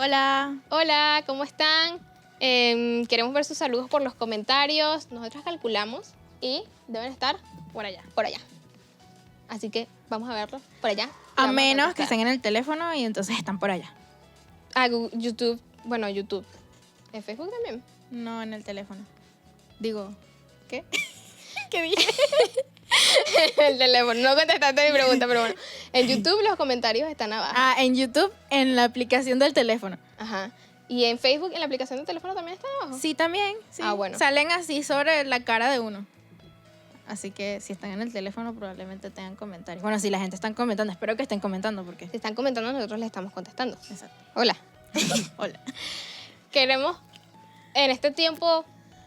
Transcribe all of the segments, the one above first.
Hola. Hola, ¿cómo están? Queremos ver sus saludos por los comentarios. Nosotros calculamos y deben estar por allá, por allá. Así que vamos a verlos por allá. A menos que estén en el teléfono y entonces están por allá. YouTube, bueno, YouTube. ¿En Facebook también? No, en el teléfono. Digo, ¿qué? ¿Qué dije? El teléfono. No contestaste mi pregunta, pero bueno. En YouTube los comentarios están abajo. En YouTube, en la aplicación del teléfono. Ajá. ¿Y en Facebook, en la aplicación del teléfono también están abajo? Sí, también. Sí. Bueno. Salen así sobre la cara de uno. Así que si están en el teléfono probablemente tengan comentarios. Bueno, si la gente está comentando, espero que estén comentando porque... Si están comentando, nosotros les estamos contestando. Exacto. Hola. Hola. Queremos en este tiempo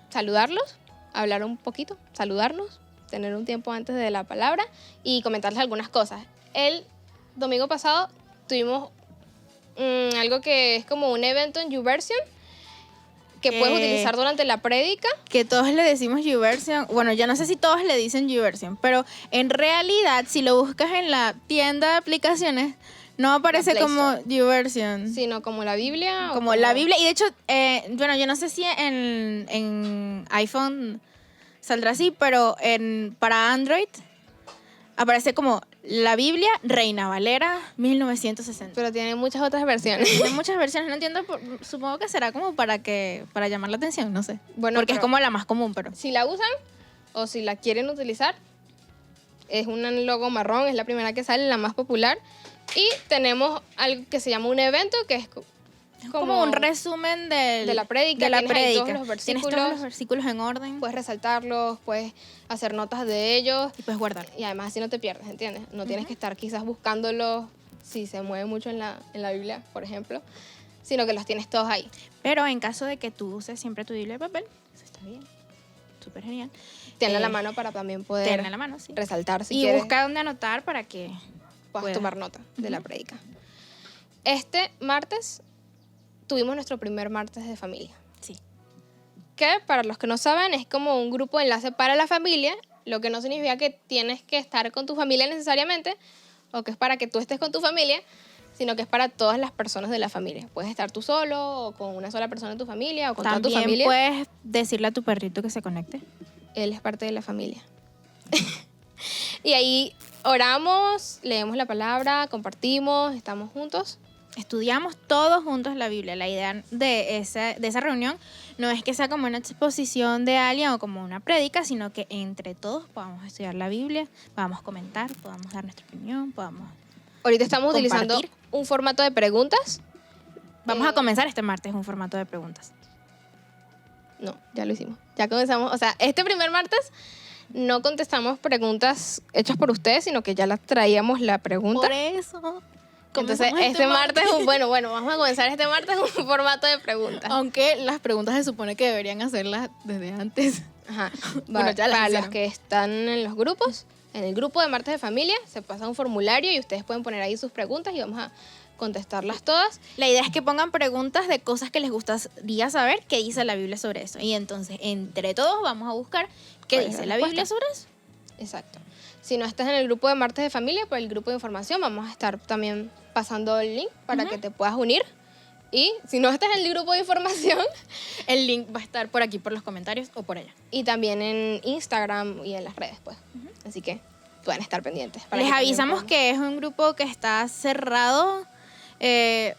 saludarlos, hablar un poquito, saludarnos, tener un tiempo antes de la palabra y comentarles algunas cosas. El domingo pasado tuvimos algo que es como un evento en YouVersion que puedes utilizar durante la prédica. Que todos le decimos YouVersion. Bueno, yo no sé si todos le dicen YouVersion, pero en realidad si lo buscas en la tienda de aplicaciones no aparece como YouVersion, sino como la Biblia. Como la Biblia. Y de hecho, bueno, yo no sé si en iPhone saldrá así, pero para Android aparece como la Biblia Reina Valera 1960. Pero tiene muchas otras versiones. Tiene muchas versiones, no entiendo, supongo que será como para llamar la atención, no sé. Bueno, porque es como la más común, pero... Si la usan o si la quieren utilizar, es un logo marrón, es la primera que sale, la más popular. Y tenemos algo que se llama un evento, que es como un resumen de la prédica. Tienes todos los versículos. Tienes todos los versículos en orden. Puedes resaltarlos, puedes hacer notas de ellos. Y puedes guardar. Y además así no te pierdes, ¿entiendes? No tienes que estar quizás buscándolos si se mueve mucho en la Biblia, por ejemplo, sino que los tienes todos ahí. Pero en caso de que tú uses siempre tu Biblia de papel, eso está bien. Súper genial. Tenla a la mano para también poder tenerla a la mano, sí. resaltar si y quieres. Busca dónde anotar para que puedas tomar nota de la prédica. Este martes tuvimos nuestro primer martes de familia. Sí. Que para los que no saben es como un grupo de enlace para la familia, lo que no significa que tienes que estar con tu familia necesariamente o que es para que tú estés con tu familia, sino que es para todas las personas de la familia. Puedes estar tú solo o con una sola persona en tu familia o con toda tu familia. También puedes decirle a tu perrito que se conecte. Él es parte de la familia. Y ahí oramos, leemos la palabra, compartimos, estamos juntos. Estudiamos todos juntos la Biblia. La idea de esa reunión no es que sea como una exposición de alguien o como una prédica, sino que entre todos podamos estudiar la Biblia, podamos comentar, podamos dar nuestra opinión, podamos... Ahorita estamos utilizando compartir. un formato de preguntas. Vamos a comenzar este martes un formato de preguntas. No, ya lo hicimos. Ya comenzamos. O sea, este primer martes no contestamos preguntas hechas por ustedes, sino que ya las traíamos la pregunta. Por eso. Entonces, este martes, bueno, vamos a comenzar este martes un formato de preguntas. Aunque las preguntas se supone que deberían hacerlas desde antes. Ajá. Bueno, ya las para hicieron. los que están en los grupos, en el grupo de Martes de Familia, se pasa un formulario y ustedes pueden poner ahí sus preguntas y vamos a contestarlas todas. La idea es que pongan preguntas de cosas que les gustaría saber qué dice la Biblia sobre eso. Y entonces, entre todos, vamos a buscar qué ¿Cuál es dice la la Biblia respuesta? sobre eso. Exacto. Si no estás en el grupo de Martes de Familia, por el grupo de información, vamos a estar también pasando el link para que te puedas unir. Y si no estás en el grupo de información, El link va a estar por aquí, por los comentarios o por allá. y también en Instagram y en las redes, pues. Así que pueden estar pendientes. Les avisamos que es un grupo que está cerrado. el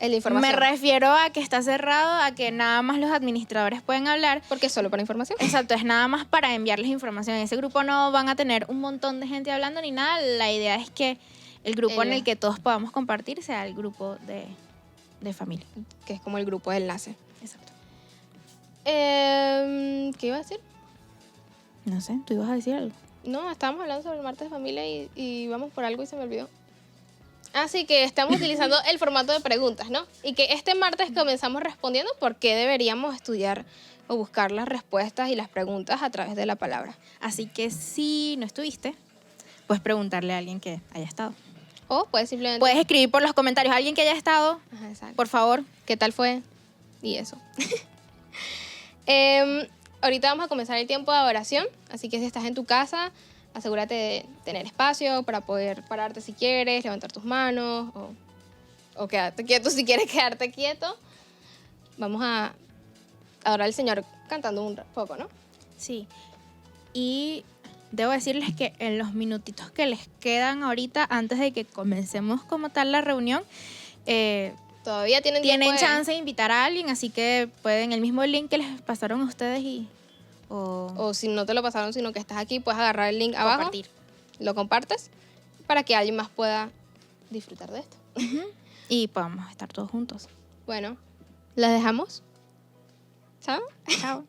de información. Me refiero a que está cerrado, a que nada más los administradores pueden hablar. Porque es solo para información. Exacto, es nada más para enviarles información. En ese grupo no van a tener un montón de gente hablando ni nada. La idea es que el grupo en el que todos podamos compartir sea el grupo de familia. Que es como el grupo de enlace. Exacto. ¿Qué iba a decir? No sé, tú ibas a decir algo. No, estábamos hablando sobre el martes de familia y vamos por algo y se me olvidó. Así que estamos utilizando el formato de preguntas, ¿no? Y que este martes comenzamos respondiendo por qué deberíamos estudiar o buscar las respuestas y las preguntas a través de la palabra. Así que si no estuviste, puedes preguntarle a alguien que haya estado. O puedes simplemente... Puedes escribir por los comentarios a alguien que haya estado, Ajá, exacto. por favor. ¿Qué tal fue? Y eso. Ahorita vamos a comenzar el tiempo de adoración, así que si estás en tu casa, asegúrate de tener espacio para poder pararte si quieres, levantar tus manos o o quédate quieto si quieres quedarte quieto. Vamos a adorar al Señor cantando un poco, ¿no? Sí. Y debo decirles que en los minutitos que les quedan ahorita, antes de que comencemos como tal la reunión, Todavía tienen tienen tiempo chance de invitar a alguien, así que pueden el mismo link que les pasaron a ustedes O si no te lo pasaron, sino que estás aquí, puedes agarrar el link abajo, compartir. lo compartes para que alguien más pueda disfrutar de esto. Y podamos estar todos juntos. Bueno, las dejamos. Chao. Chao.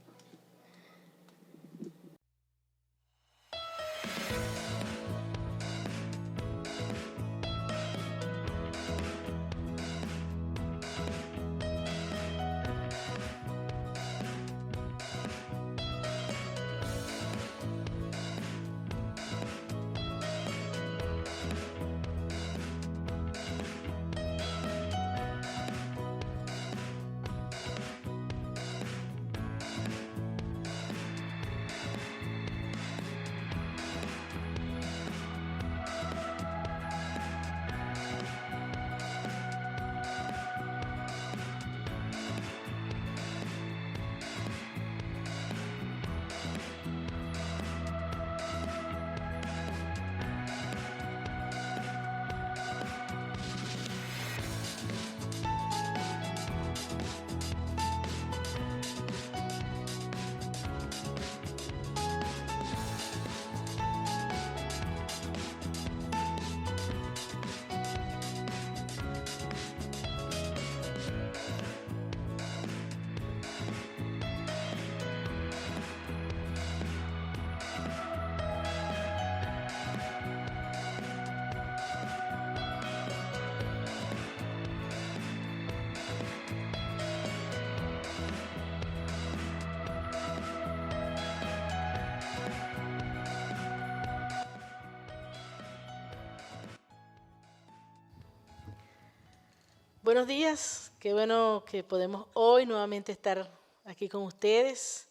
Buenos días, qué bueno que podemos hoy nuevamente estar aquí con ustedes.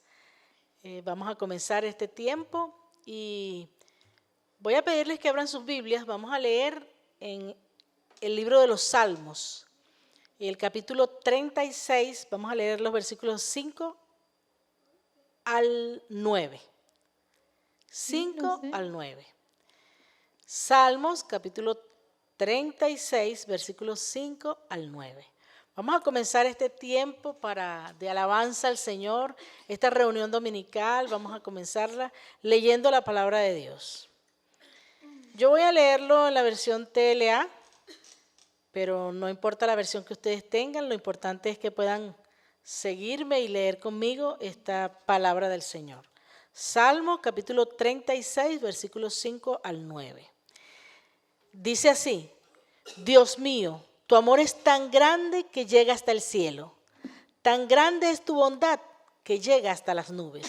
Vamos a comenzar este tiempo y voy a pedirles que abran sus Biblias. Vamos a leer en el libro de los Salmos, el capítulo 36, vamos a leer los versículos 5 al 9. 5 al 9. Salmos, capítulo 36, versículos 5 al 9. Vamos a comenzar este tiempo de alabanza al Señor, esta reunión dominical. Vamos a comenzarla leyendo la palabra de Dios. Yo voy a leerlo en la versión TLA, pero no importa la versión que ustedes tengan, lo importante es que puedan seguirme y leer conmigo esta palabra del Señor. Salmo capítulo 36, versículos 5 al 9. Dice así: Dios mío, tu amor es tan grande que llega hasta el cielo. Tan grande es tu bondad que llega hasta las nubes.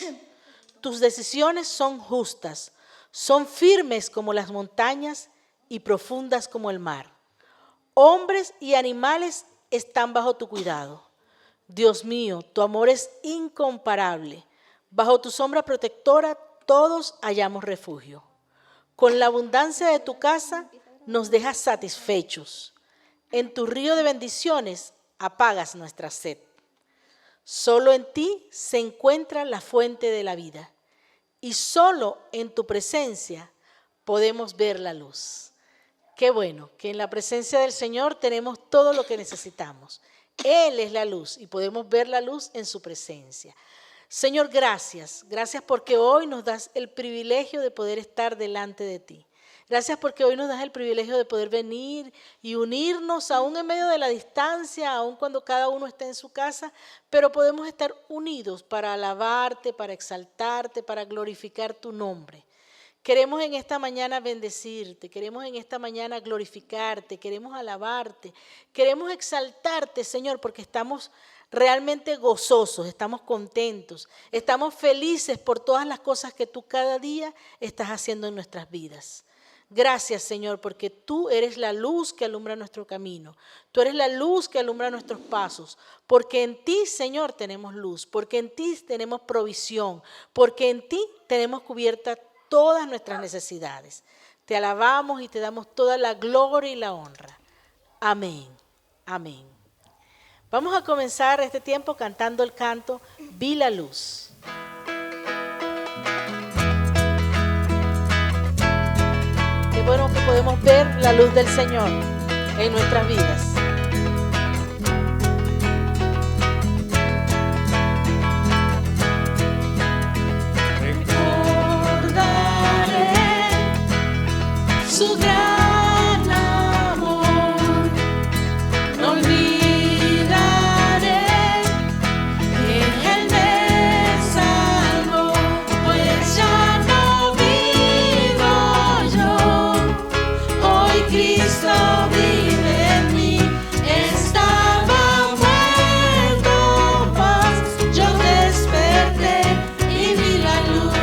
Tus decisiones son justas, son firmes como las montañas y profundas como el mar. Hombres y animales están bajo tu cuidado. Dios mío, tu amor es incomparable. Bajo tu sombra protectora todos hallamos refugio. Con la abundancia de tu casa nos dejas satisfechos. En tu río de bendiciones apagas nuestra sed. Solo en ti se encuentra la fuente de la vida y solo en tu presencia podemos ver la luz. Qué bueno que en la presencia del Señor tenemos todo lo que necesitamos. Él es la luz y podemos ver la luz en su presencia. Señor, gracias. Gracias porque hoy nos das el privilegio de poder estar delante de ti. Gracias porque hoy nos das el privilegio de poder venir y unirnos aún en medio de la distancia, aún cuando cada uno está en su casa, pero podemos estar unidos para alabarte, para exaltarte, para glorificar tu nombre. Queremos en esta mañana bendecirte, queremos en esta mañana glorificarte, queremos alabarte, queremos exaltarte, Señor, porque estamos realmente gozosos, estamos contentos, estamos felices por todas las cosas que tú cada día estás haciendo en nuestras vidas. Gracias, Señor, porque tú eres la luz que alumbra nuestro camino. Tú eres la luz que alumbra nuestros pasos. Porque en ti, Señor, tenemos luz. Porque en ti tenemos provisión. Porque en ti tenemos cubierta todas nuestras necesidades. Te alabamos y te damos toda la gloria y la honra. Amén Amén. Vamos a comenzar este tiempo cantando el canto Vi la luz. Qué bueno que podemos ver la luz del Señor en nuestras vidas. Su gran amor, no olvidaré que Él me salvó, pues ya no vivo yo, hoy Cristo vive en mí. Estaba muerto, mas yo desperté y vi la luz.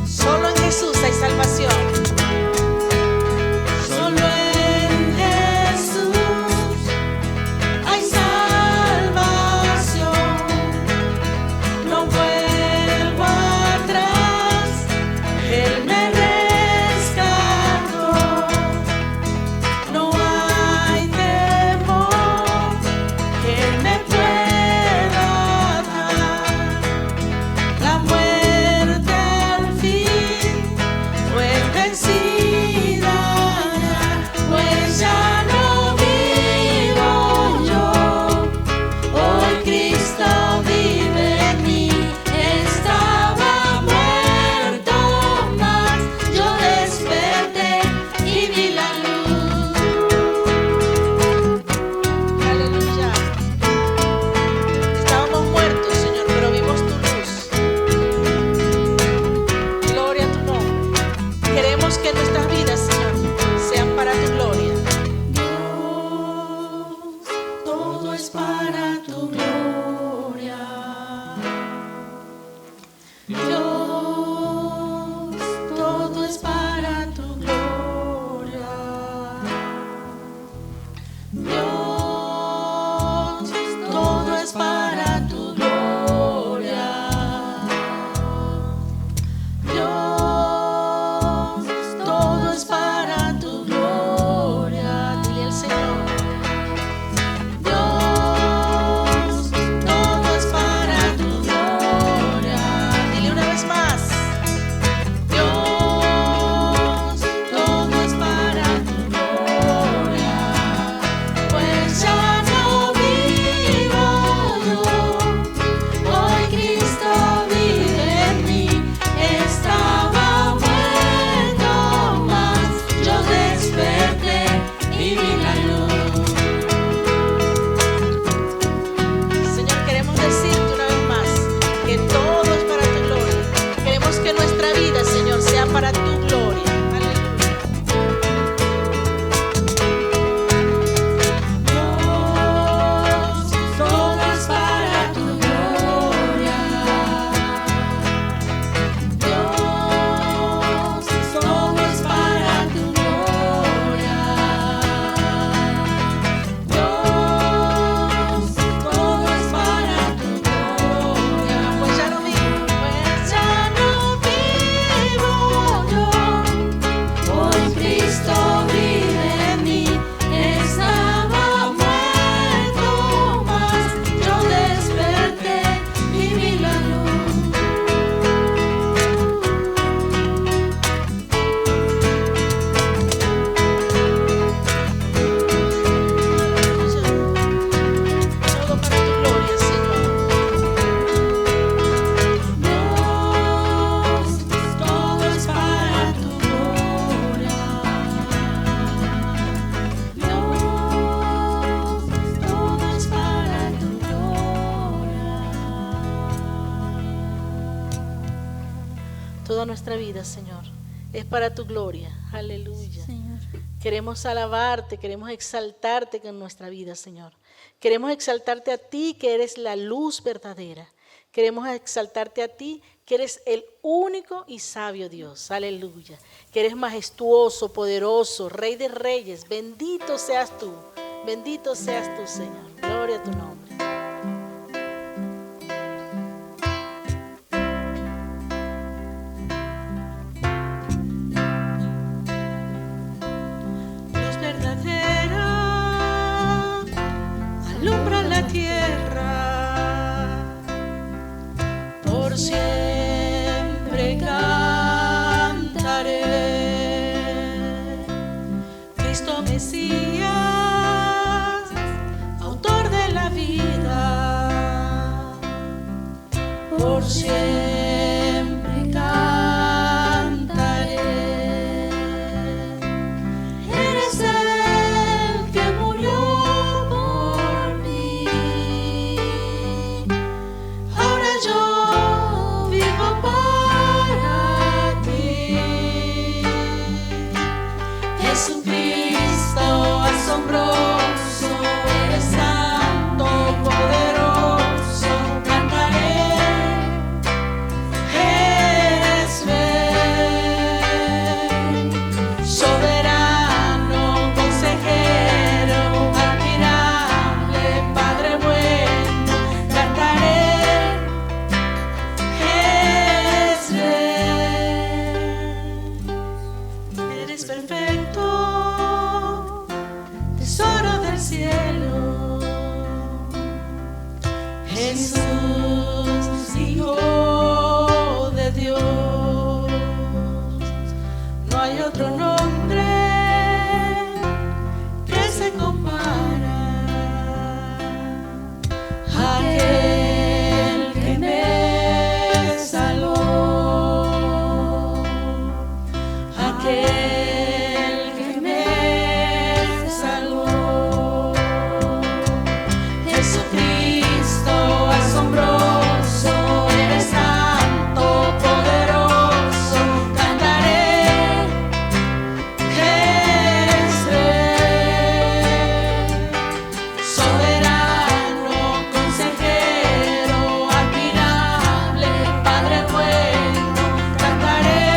Solo en Jesús hay salvación. Solo en Jesús hay salvación. No vuelvo atrás, Él me rescató. No hay temor que Él me pueda dar. La muerte al fin fue vencida ya, pues ya no vivo yo, hoy Cristo vive en mí. Estaba muerto, mas yo desperté y vi la luz. Aleluya. Estábamos muertos, Señor, pero vimos tu luz. Gloria a tu nombre. Queremos que nuestras vidas, Señor, sean para tu gloria. Dios, todo es para tu gloria. Dios, todo es para tu gloria. Dios, todo es para tu gloria. Dios, todo es para tu gloria. Dile al Señor. Dios, todo es para tu gloria. Dile una vez más. Dios, todo es para tu gloria. Pues ya no vivo yo, hoy Cristo vive en mí. Estaba muerto, mas yo desperté y vi la luz. Señor, queremos decirte una vez más que todo es para tu gloria. Queremos que nuestra vida, Señor, sea para tu gloria. Aleluya. Dios, todo es para tu gloria. Dios, todo es para tu gloria. Dios, todo es para tu gloria. Pues ya no vivo. Pues ya no vivo yo, hoy Cristo vive en mí. Estaba muerto, mas yo desperté y vi la luz. Todo para tu gloria, Señor. Dios, todo es para tu gloria. Dios, todo es para tu gloria. Toda nuestra vida, Señor, es para tu gloria. Aleluya. Señor. Queremos alabarte, queremos exaltarte con nuestra vida, Señor. Queremos exaltarte a ti, que eres la luz verdadera. Queremos exaltarte a ti, que eres el único y sabio Dios. Aleluya. Que eres majestuoso, poderoso, Rey de reyes. Bendito seas tú. Bendito seas tú, Señor. Gloria a tu nombre. por siempre cantaré. Cristo Mesías, autor de la vida, por siempre cantaré. Eres el que murió por mí, ahora yo vivo para ti. Jesucristo asombroso, eres santo, poderoso, cantaré. Eres rey, soberano, consejero, admirable, Padre bueno, cantaré. Eres rey, eres perfecto, tesoro del cielo. Jesús, Hijo de Dios, no hay otro nombre que se compara. Aquel que me salvó, aquel que me salvó. Jesucristo asombroso, eres santo, poderoso, cantaré. Eres rey, soberano, consejero, admirable, Padre bueno, cantaré.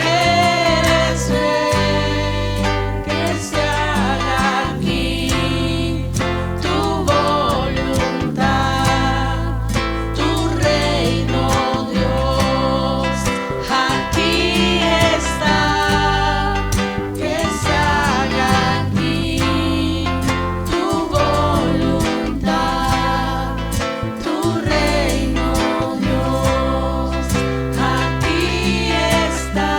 Eres rey, que se haga aquí tu voluntad, tu reino, Dios, aquí está. Que se haga aquí tu voluntad, tu reino, Dios, aquí está.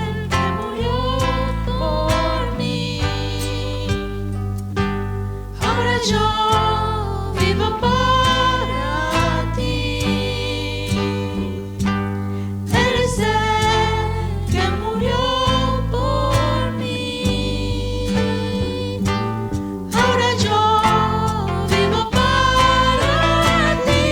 El que murió por mí, ahora yo vivo para ti. Eres el que murió por mí, ahora yo vivo para ti.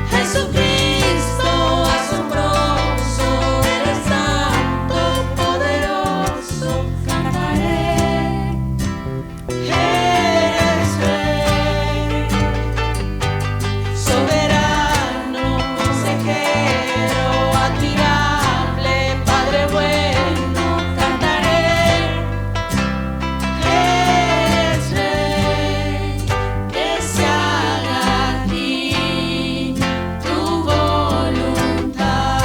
Jesucristo asombroso, eres santo, poderoso, cantaré. Eres rey, soberano, consejero, admirable, Padre bueno, cantaré. Eres rey, que se haga aquí tu voluntad,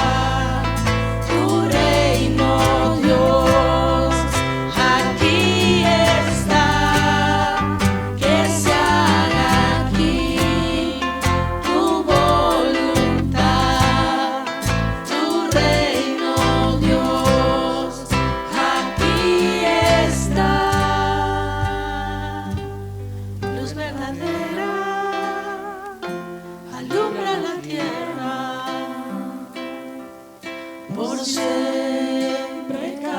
tu reino, Dios, aquí está. Que se haga aquí tu voluntad, tu reino, Dios, aquí está. Luz verdadera, alumbra la tierra, por siempre cantaré.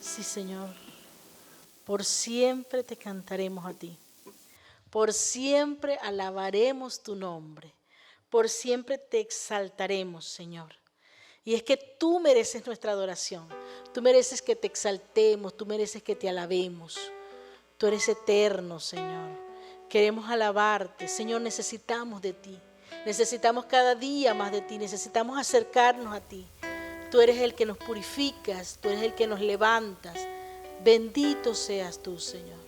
Sí, Señor, por siempre te cantaremos a ti. Por siempre alabaremos tu nombre. Por siempre te exaltaremos, Señor. Y es que tú mereces nuestra adoración. Tú mereces que te exaltemos. Tú mereces que te alabemos. Tú eres eterno, Señor. Queremos alabarte. Señor, necesitamos de ti. Necesitamos cada día más de ti. Necesitamos acercarnos a ti. Tú eres el que nos purificas. Tú eres el que nos levantas. Bendito seas tú, Señor.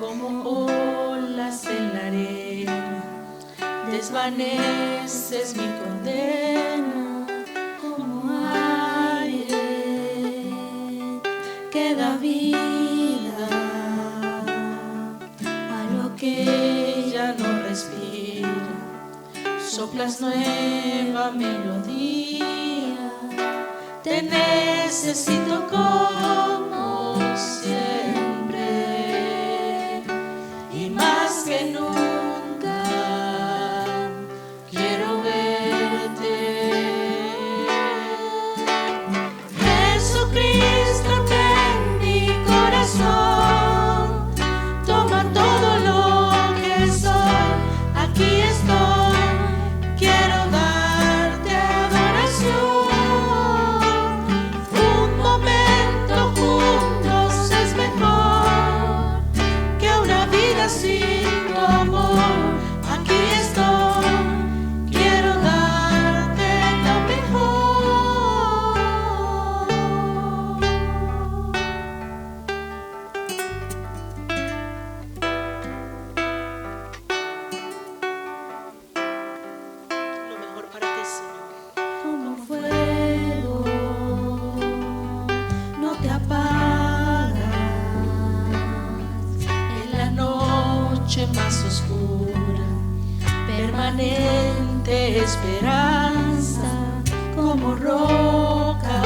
como olas en la arena, desvaneces mi condena como aire que da vida a lo que ya no respira. Soplas nueva melodía, te necesito como siempre y más que nunca quiero verte. Jesucristo, ten mi corazón, toma todo lo que soy, aquí estoy, quiero darte adoración. Un momento juntos es mejor que una vida sin tu amor. Aquí estoy, quiero darte lo mejor. Lo mejor para ti, Señor. Como fuego, no te apagas en la noche más oscura, permanente esperanza, como roca,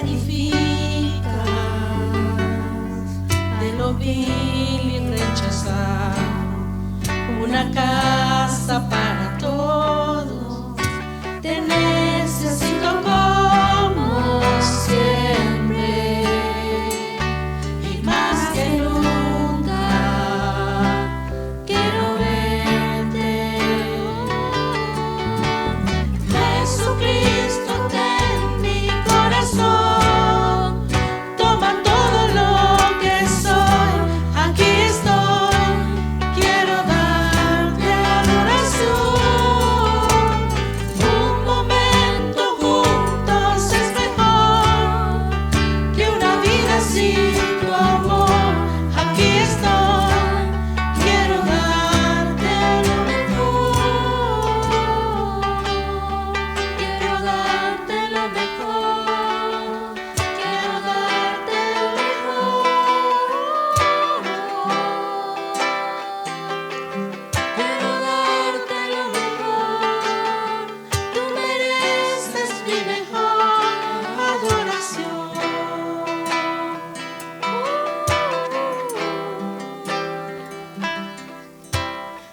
edificas de lo vil y rechazado una casa para todos. Te necesito como siempre y más que nunca quiero verte. Jesucristo, ten mi corazón, toma todo lo que soy, aquí estoy, quiero darte adoración. Un momento juntos es mejor que una vida sin tu amor. Aquí estoy, quiero darte lo mejor. Quiero darte lo mejor. Quiero darte lo Quiero darte lo mejor. Tú mereces mi mejor adoración.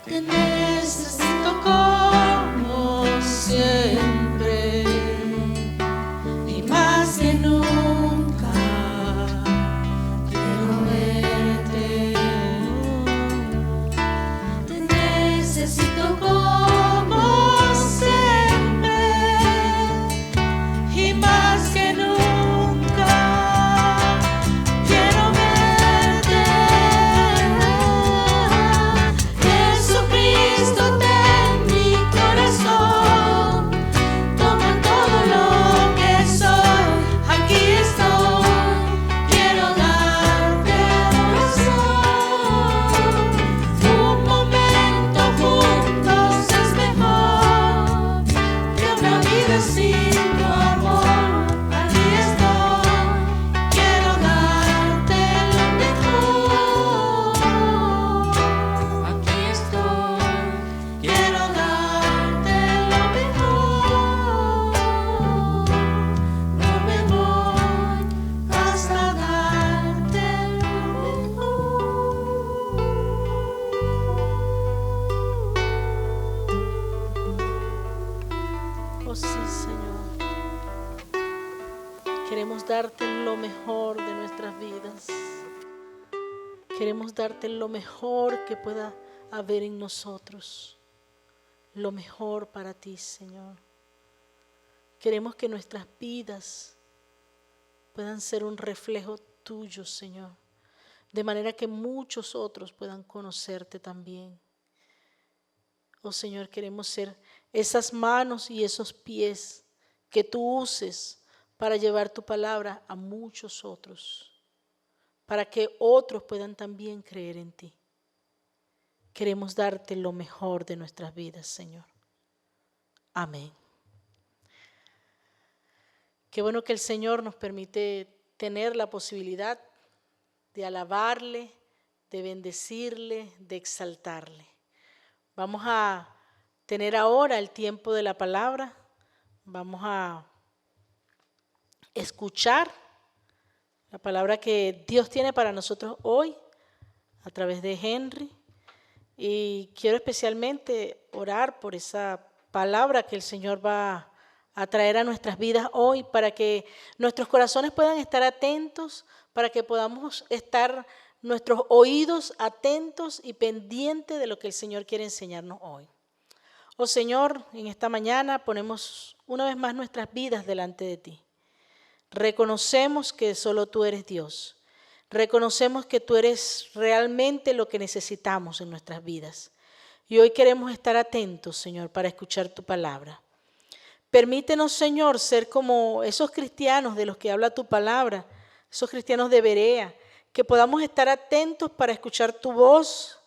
Te necesito como siempre y más que nunca quiero verte. Te necesito como siempre y más que nunca quiero verte. Jesucristo, ten mi corazón, toma todo lo que soy, aquí estoy, quiero darte adoración. Un momento juntos es mejor que una vida sin tu amor. Aquí estoy, quiero darte lo mejor. Aquí estoy, quiero darte lo mejor. No me voy hasta darte lo mejor. Oh sí, Señor. Queremos darte lo mejor de nuestras vidas. Queremos darte lo mejor que pueda haber en nosotros. Lo mejor para ti, Señor. Queremos que nuestras vidas puedan ser un reflejo tuyo, Señor. De manera que muchos otros puedan conocerte también. Oh Señor, queremos ser esas manos y esos pies que tú uses para llevar tu palabra a muchos otros. para que otros puedan también creer en ti. Queremos darte lo mejor de nuestras vidas, Señor. Amén. Qué bueno que el Señor nos permite tener la posibilidad de alabarle, de bendecirle, de exaltarle. Vamos a tener ahora el tiempo de la palabra. Vamos a escuchar la palabra que Dios tiene para nosotros hoy a través de Henry. Y quiero especialmente orar por esa palabra que el Señor va a traer a nuestras vidas hoy, para que nuestros corazones puedan estar atentos, para que podamos estar nuestros oídos atentos y pendientes de lo que el Señor quiere enseñarnos hoy. Oh Señor, en esta mañana ponemos una vez más nuestras vidas delante de ti. Reconocemos que solo tú eres Dios. Reconocemos que tú eres realmente lo que necesitamos en nuestras vidas. Y hoy queremos estar atentos, Señor, para escuchar tu palabra. Permítenos, Señor, ser como esos cristianos de los que habla tu palabra, esos cristianos de Berea, que podamos estar atentos para escuchar tu voz,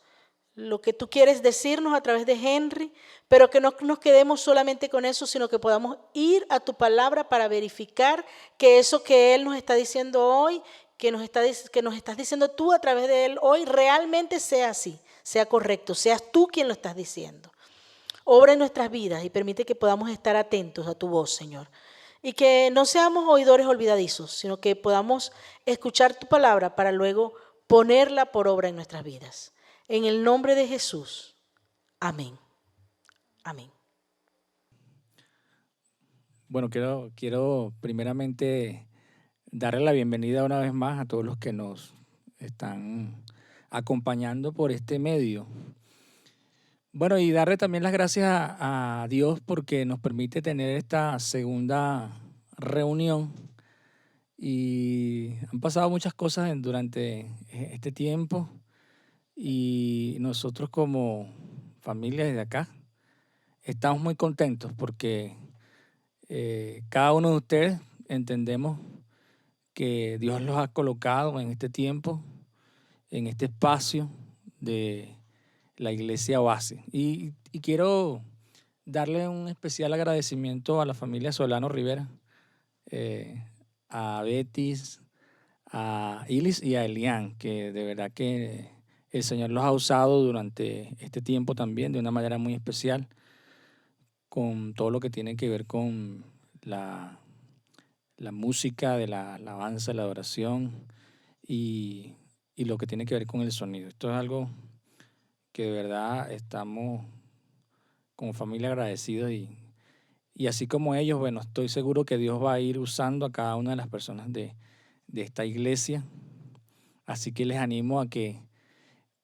lo que tú quieres decirnos a través de Henry, pero que no nos quedemos solamente con eso, sino que podamos ir a tu palabra para verificar que eso que él nos está diciendo hoy, que nos estás diciendo tú a través de él hoy, realmente sea así, sea correcto, seas tú quien lo estás diciendo. Obra en nuestras vidas y permite que podamos estar atentos a tu voz, Señor. Y que no seamos oidores olvidadizos, sino que podamos escuchar tu palabra para luego ponerla por obra en nuestras vidas. En el nombre de Jesús. Amén. Amén. Bueno, quiero primeramente darle la bienvenida una vez más a todos los que nos están acompañando por este medio. Bueno, y darle también las gracias a Dios porque nos permite tener esta segunda reunión. Y han pasado muchas cosas durante este tiempo. Y nosotros como familia desde acá estamos muy contentos porque cada uno de ustedes entendemos que Dios los ha colocado en este tiempo, en este espacio de la Iglesia Oasis. Y quiero darle un especial agradecimiento a la familia Solano Rivera, a Betis, a Ilis y a Elian, que de verdad que el Señor los ha usado durante este tiempo también de una manera muy especial, con todo lo que tiene que ver con la música, de la alabanza, la adoración y lo que tiene que ver con el sonido. Esto es algo que de verdad estamos como familia agradecidos y así como ellos, bueno, estoy seguro que Dios va a ir usando a cada una de las personas de esta iglesia. Así que les animo a que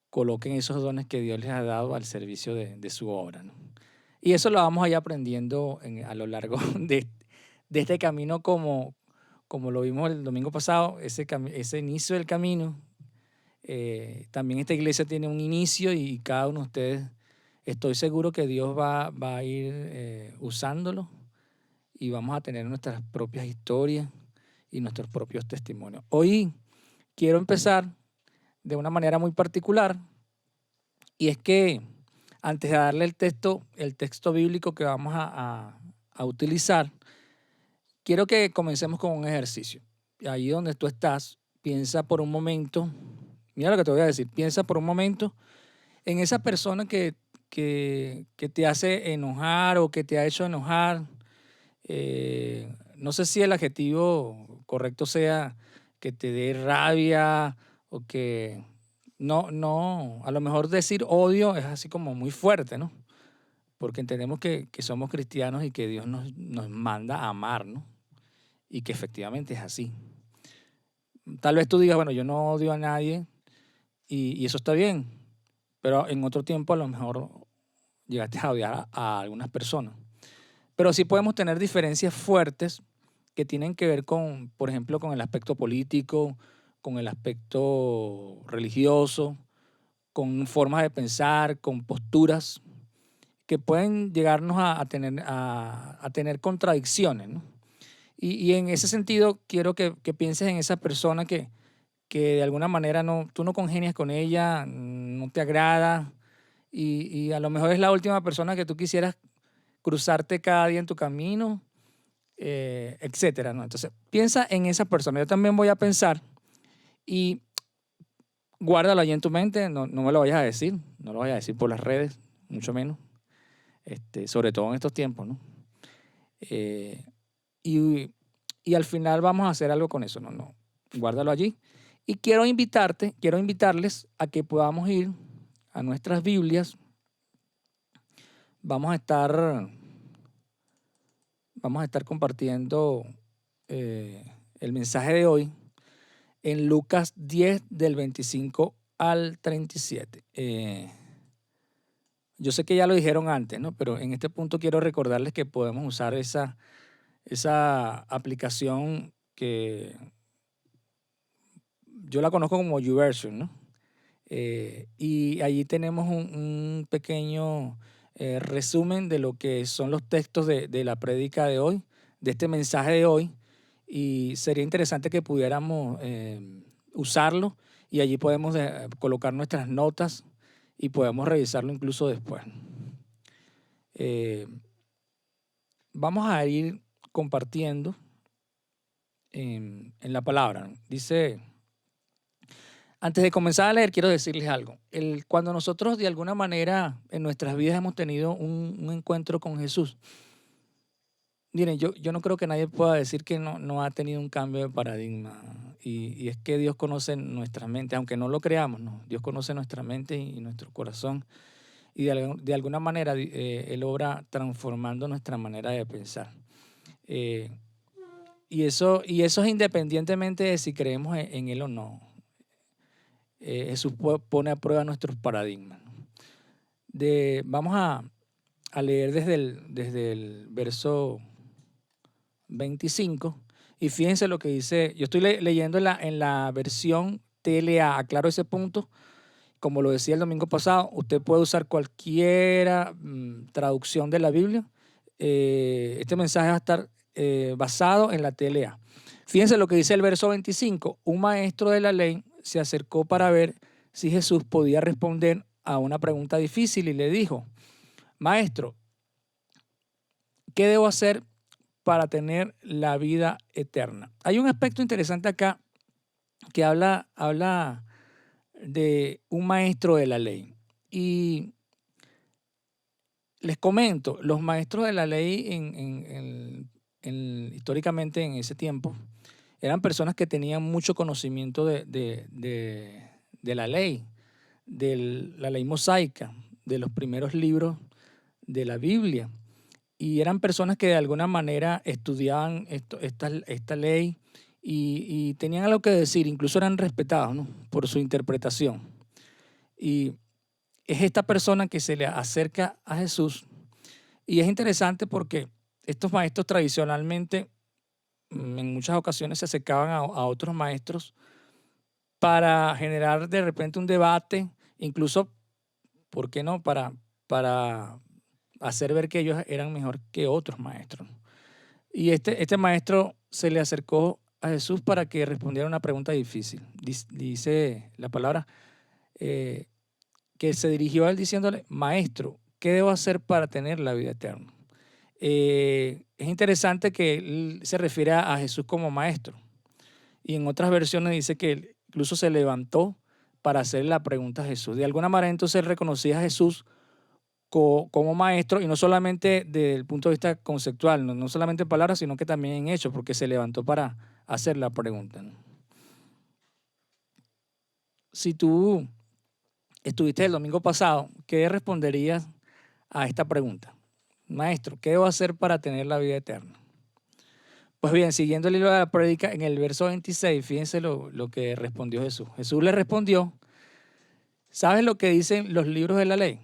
coloquen esos dones que Dios les ha dado al servicio de su obra, ¿no? Y eso lo vamos a ir aprendiendo a lo largo de este camino como lo vimos el domingo pasado, ese inicio del camino. También esta iglesia tiene un inicio y cada uno de ustedes, estoy seguro que Dios va a ir usándolo y vamos a tener nuestras propias historias y nuestros propios testimonios. Hoy quiero empezar de una manera muy particular y es que antes de darle el texto bíblico que vamos a utilizar, quiero que comencemos con un ejercicio. Ahí donde tú estás, piensa por un momento, mira lo que te voy a decir, piensa por un momento en esa persona que te hace enojar o que te ha hecho enojar. No sé si el adjetivo correcto sea que te dé rabia o que no, a lo mejor decir odio es así como muy fuerte, ¿no? Porque entendemos que somos cristianos y que Dios nos manda a amar, ¿no? Y que efectivamente es así. Tal vez tú digas, bueno, yo no odio a nadie y eso está bien, pero en otro tiempo a lo mejor llegaste a odiar a algunas personas. Pero sí podemos tener diferencias fuertes que tienen que ver con, por ejemplo, con el aspecto político, con el aspecto religioso, con formas de pensar, con posturas que pueden llegarnos a tener contradicciones, ¿no? Y en ese sentido quiero que pienses en esa persona que que de alguna manera tú no congenias con ella, no te agrada, y a lo mejor es la última persona que tú quisieras cruzarte cada día en tu camino, etcétera, ¿no? Entonces, piensa en esa persona. Yo también voy a pensar y guárdalo allí en tu mente, no me lo vayas a decir, no lo vayas a decir por las redes, mucho menos, sobre todo en estos tiempos, ¿no? Y al final vamos a hacer algo con eso, no, guárdalo allí. Y quiero invitarles a que podamos ir a nuestras Biblias. Vamos a estar compartiendo el mensaje de hoy en Lucas 10 del 25 al 37. Yo sé que ya lo dijeron antes, ¿no? Pero en este punto quiero recordarles que podemos usar esa aplicación que yo la conozco como YouVersion, ¿no? Y allí tenemos un pequeño resumen de lo que son los textos de la prédica de hoy, de este mensaje de hoy, y sería interesante que pudiéramos usarlo, y allí podemos colocar nuestras notas y podemos revisarlo incluso después. Vamos a ir compartiendo en la palabra, ¿no? Dice, antes de comenzar a leer, quiero decirles algo. Cuando nosotros de alguna manera en nuestras vidas hemos tenido un encuentro con Jesús, miren, yo no creo que nadie pueda decir que no ha tenido un cambio de paradigma. Y es que Dios conoce nuestra mente, aunque no lo creamos, ¿no? Dios conoce nuestra mente y nuestro corazón. Y de alguna manera Él obra transformando nuestra manera de pensar. Y eso es independientemente de si creemos en Él o no. Jesús pone a prueba nuestros paradigmas, ¿no? Vamos a leer desde el verso 25, y fíjense lo que dice. Yo estoy leyendo en la versión TLA, aclaro ese punto. Como lo decía el domingo pasado, usted puede usar cualquier traducción de la Biblia. Este mensaje va a estar basado en la TLA. Fíjense lo que dice el verso 25. Un maestro de la ley se acercó para ver si Jesús podía responder a una pregunta difícil y le dijo, Maestro, ¿qué debo hacer para tener la vida eterna? Hay un aspecto interesante acá que habla de un maestro de la ley. Y les comento, los maestros de la ley históricamente en ese tiempo eran personas que tenían mucho conocimiento de la ley, de la ley mosaica, de los primeros libros de la Biblia. Y eran personas que de alguna manera estudiaban esta ley y tenían algo que decir, incluso eran respetados, ¿no?, por su interpretación. Y es esta persona que se le acerca a Jesús. Y es interesante porque estos maestros tradicionalmente en muchas ocasiones se acercaban a otros maestros para generar de repente un debate, incluso, ¿por qué no?, para hacer ver que ellos eran mejor que otros maestros. Y este maestro se le acercó a Jesús para que respondiera una pregunta difícil. Dice la palabra que se dirigió a él diciéndole, Maestro, ¿qué debo hacer para tener la vida eterna? Es interesante que él se refiere a Jesús como maestro. Y en otras versiones dice que él incluso se levantó para hacer la pregunta a Jesús. De alguna manera entonces él reconocía a Jesús como maestro, y no solamente desde el punto de vista conceptual, no solamente en palabras, sino que también en hechos, porque se levantó para hacer la pregunta, ¿no? Si tú estuviste el domingo pasado, ¿qué responderías a esta pregunta? Maestro, ¿qué debo hacer para tener la vida eterna? Pues bien, siguiendo el hilo de la prédica, en el verso 26, fíjense lo que respondió Jesús. Jesús le respondió, ¿sabes lo que dicen los libros de la ley?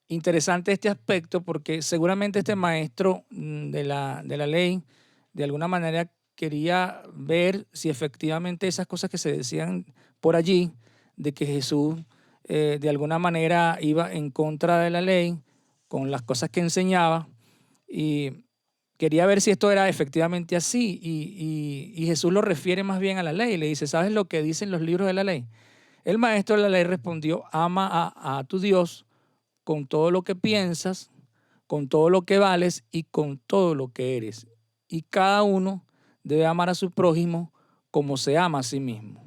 Interesante este aspecto porque seguramente este maestro de la ley de alguna manera quería ver si efectivamente esas cosas que se decían por allí, de que Jesús de alguna manera iba en contra de la ley con las cosas que enseñaba, y quería ver si esto era efectivamente así y Jesús lo refiere más bien a la ley. Le dice, ¿sabes lo que dicen los libros de la ley? El maestro de la ley respondió, ama a tu Dios con todo lo que piensas, con todo lo que vales y con todo lo que eres. Y cada uno debe amar a su prójimo como se ama a sí mismo.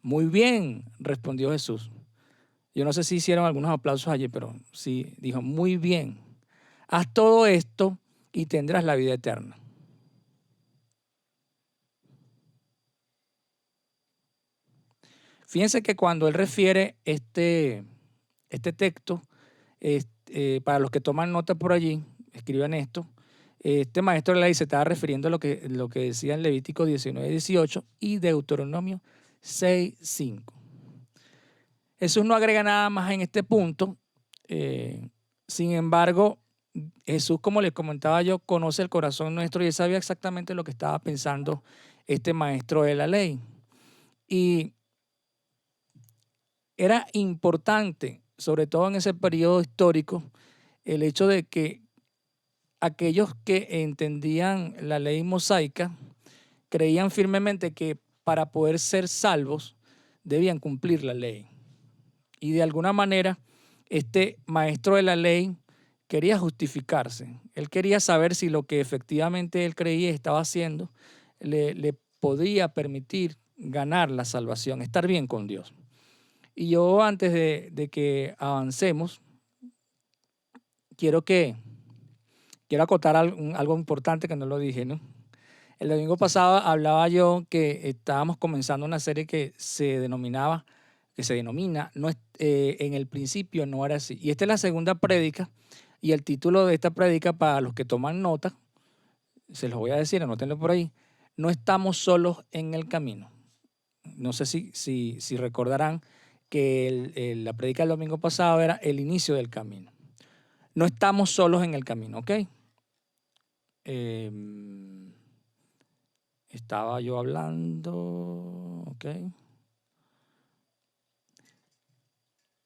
Muy bien, respondió Jesús. Yo no sé si hicieron algunos aplausos allí, pero sí, dijo, muy bien. Haz todo esto y tendrás la vida eterna. Fíjense que cuando él refiere este texto, para los que toman nota por allí, escriban esto, este maestro de la ley se estaba refiriendo a lo que decía en Levítico 19:18 y Deuteronomio 6:5. Jesús no agrega nada más en este punto. Sin embargo, Jesús, como les comentaba yo, conoce el corazón nuestro y él sabía exactamente lo que estaba pensando este maestro de la ley. Y era importante, sobre todo en ese periodo histórico, el hecho de que aquellos que entendían la ley mosaica creían firmemente que para poder ser salvos debían cumplir la ley. Y de alguna manera, este maestro de la ley quería justificarse. Él quería saber si lo que efectivamente él creía y estaba haciendo le podía permitir ganar la salvación, estar bien con Dios. Y yo, antes de que avancemos, quiero acotar algo importante que no lo dije, ¿no? El domingo pasado hablaba yo que estábamos comenzando una serie que se denomina, en el principio no era así. Y esta es la segunda prédica, y el título de esta prédica, para los que toman nota, se los voy a decir, anótenlo por ahí, no estamos solos en el camino. No sé si recordarán que la prédica del domingo pasado era el inicio del camino. No estamos solos en el camino, ¿ok? Estaba yo hablando, ¿ok?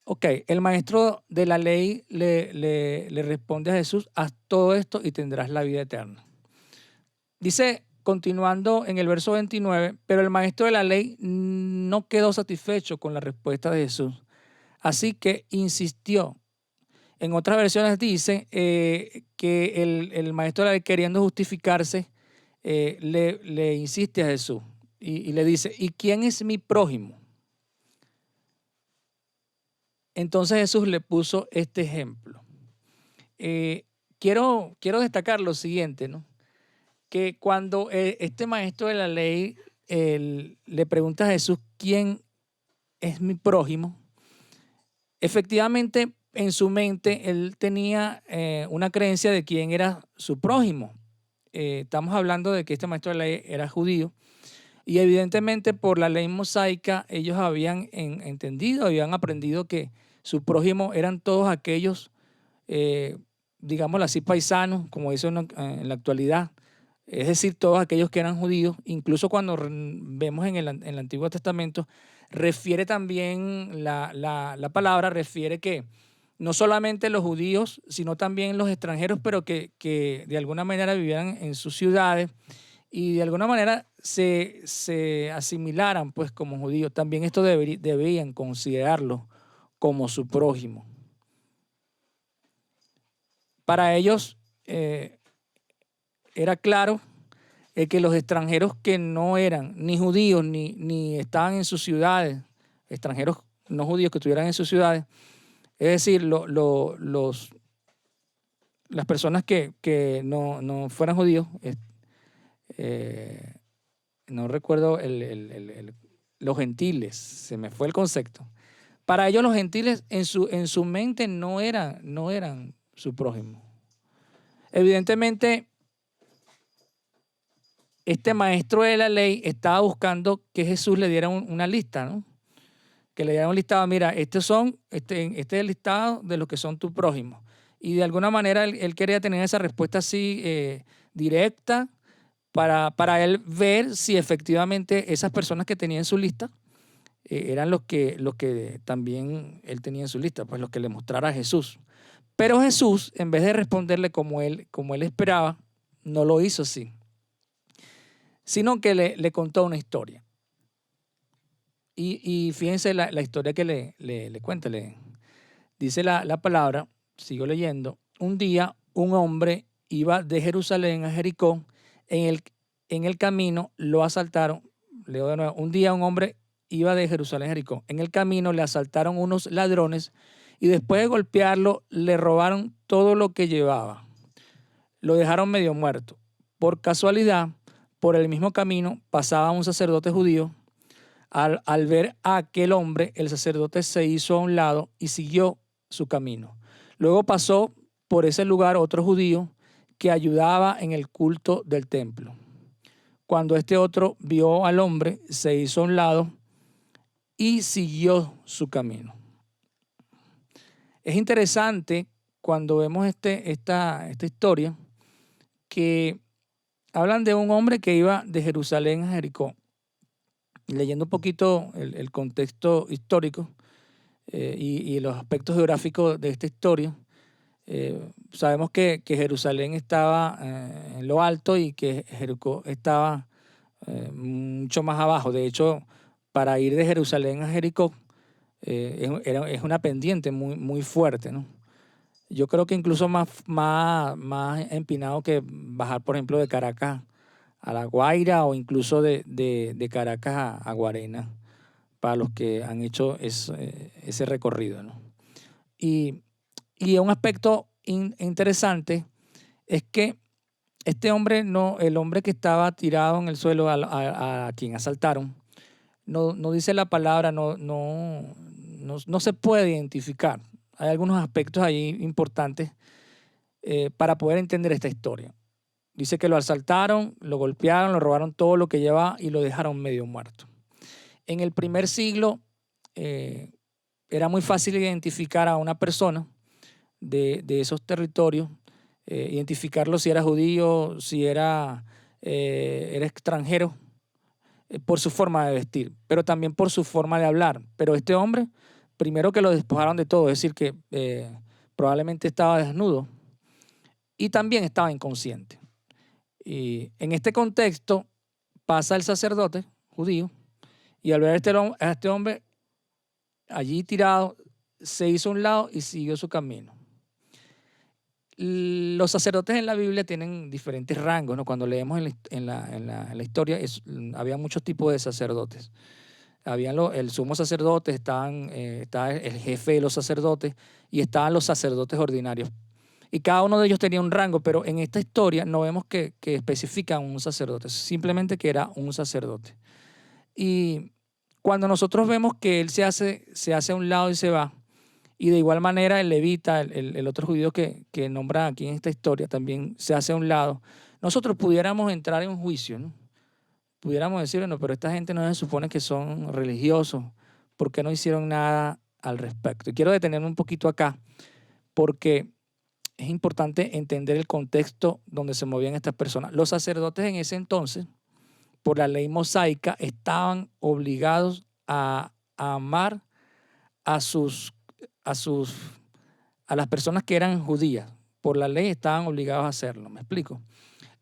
Ok, el maestro de la ley le responde a Jesús, haz todo esto y tendrás la vida eterna. Dice, continuando en el verso 29, pero el maestro de la ley no quedó satisfecho con la respuesta de Jesús, así que insistió. En otras versiones dice que el maestro de la ley, queriendo justificarse, le insiste a Jesús y le dice, ¿y quién es mi prójimo? Entonces Jesús le puso este ejemplo. Quiero destacar lo siguiente, ¿no? Que cuando este maestro de la ley le pregunta a Jesús, ¿quién es mi prójimo? Efectivamente, en su mente él tenía una creencia de quién era su prójimo. Estamos hablando de que este maestro de la ley era judío y evidentemente por la ley mosaica ellos habían entendido, habían aprendido que su prójimo eran todos aquellos, digámoslo así, paisanos, como dicen en la actualidad, es decir, todos aquellos que eran judíos. Incluso cuando vemos en el Antiguo Testamento, refiere también la palabra, refiere que no solamente los judíos, sino también los extranjeros, pero que de alguna manera vivieran en sus ciudades y de alguna manera se asimilaran pues como judíos. También esto debían considerarlo como su prójimo. Para ellos era claro que los extranjeros que no eran ni judíos ni estaban en sus ciudades, extranjeros no judíos que estuvieran en sus ciudades, es decir, las personas que no fueran judíos, no recuerdo los gentiles, se me fue el concepto. Para ellos los gentiles en su mente no eran su prójimo. Evidentemente, este maestro de la ley estaba buscando que Jesús le diera una lista, ¿no? Que le diera un listado, mira, este es el listado de los que son tus prójimos. Y de alguna manera él quería tener esa respuesta así directa para él ver si efectivamente esas personas que tenía en su lista eran los que también él tenía en su lista, pues los que le mostrara a Jesús. Pero Jesús, en vez de responderle como él esperaba, no lo hizo así, sino que le contó una historia. Y fíjense la historia que le cuenta. Dice la palabra, sigo leyendo: un día un hombre iba de Jerusalén a Jericó, en el camino lo asaltaron. Leo de nuevo: un día un hombre iba de Jerusalén a Jericó, en el camino le asaltaron unos ladrones y después de golpearlo le robaron todo lo que llevaba. Lo dejaron medio muerto. Por casualidad, por el mismo camino pasaba un sacerdote judío. Al ver a aquel hombre, el sacerdote se hizo a un lado y siguió su camino. Luego pasó por ese lugar otro judío que ayudaba en el culto del templo. Cuando este otro vio al hombre, se hizo a un lado y siguió su camino. Es interesante cuando vemos esta historia, que hablan de un hombre que iba de Jerusalén a Jericó. Leyendo un poquito el contexto histórico y los aspectos geográficos de esta historia, sabemos que Jerusalén estaba en lo alto y que Jericó estaba mucho más abajo. De hecho, para ir de Jerusalén a Jericó es una pendiente muy fuerte, ¿no? Yo creo que incluso más empinado que bajar, por ejemplo, de Caracas a La Guaira, o incluso de Caracas a Guarena, para los que han hecho ese recorrido, ¿no? Y un aspecto interesante es que este hombre, el hombre que estaba tirado en el suelo, a quien asaltaron, no dice la palabra, no se puede identificar. Hay algunos aspectos ahí importantes para poder entender esta historia. Dice que lo asaltaron, lo golpearon, lo robaron todo lo que llevaba y lo dejaron medio muerto. En el primer siglo era muy fácil identificar a una persona de esos territorios, identificarlo si era judío, si era extranjero, por su forma de vestir, pero también por su forma de hablar. Pero este hombre, primero que lo despojaron de todo, es decir, que probablemente estaba desnudo y también estaba inconsciente. Y en este contexto pasa el sacerdote judío y al ver a este hombre allí tirado, se hizo a un lado y siguió su camino. Los sacerdotes en la Biblia tienen diferentes rangos, ¿no? Cuando leemos en la historia, había muchos tipos de sacerdotes. Había el sumo sacerdote, estaba el jefe de los sacerdotes y estaban los sacerdotes ordinarios. Y cada uno de ellos tenía un rango, pero en esta historia no vemos que especifican un sacerdote, simplemente que era un sacerdote. Y cuando nosotros vemos que él se hace a un lado y se va, y de igual manera el levita, el otro judío que nombra aquí en esta historia, también se hace a un lado, nosotros pudiéramos entrar en un juicio, ¿no? Pudiéramos decir, no, pero esta gente no se supone que son religiosos, ¿por qué no hicieron nada al respecto? Y quiero detenerme un poquito acá, porque es importante entender el contexto donde se movían estas personas. Los sacerdotes en ese entonces, por la ley mosaica, estaban obligados a amar a las personas que eran judías. Por la ley estaban obligados a hacerlo, ¿me explico?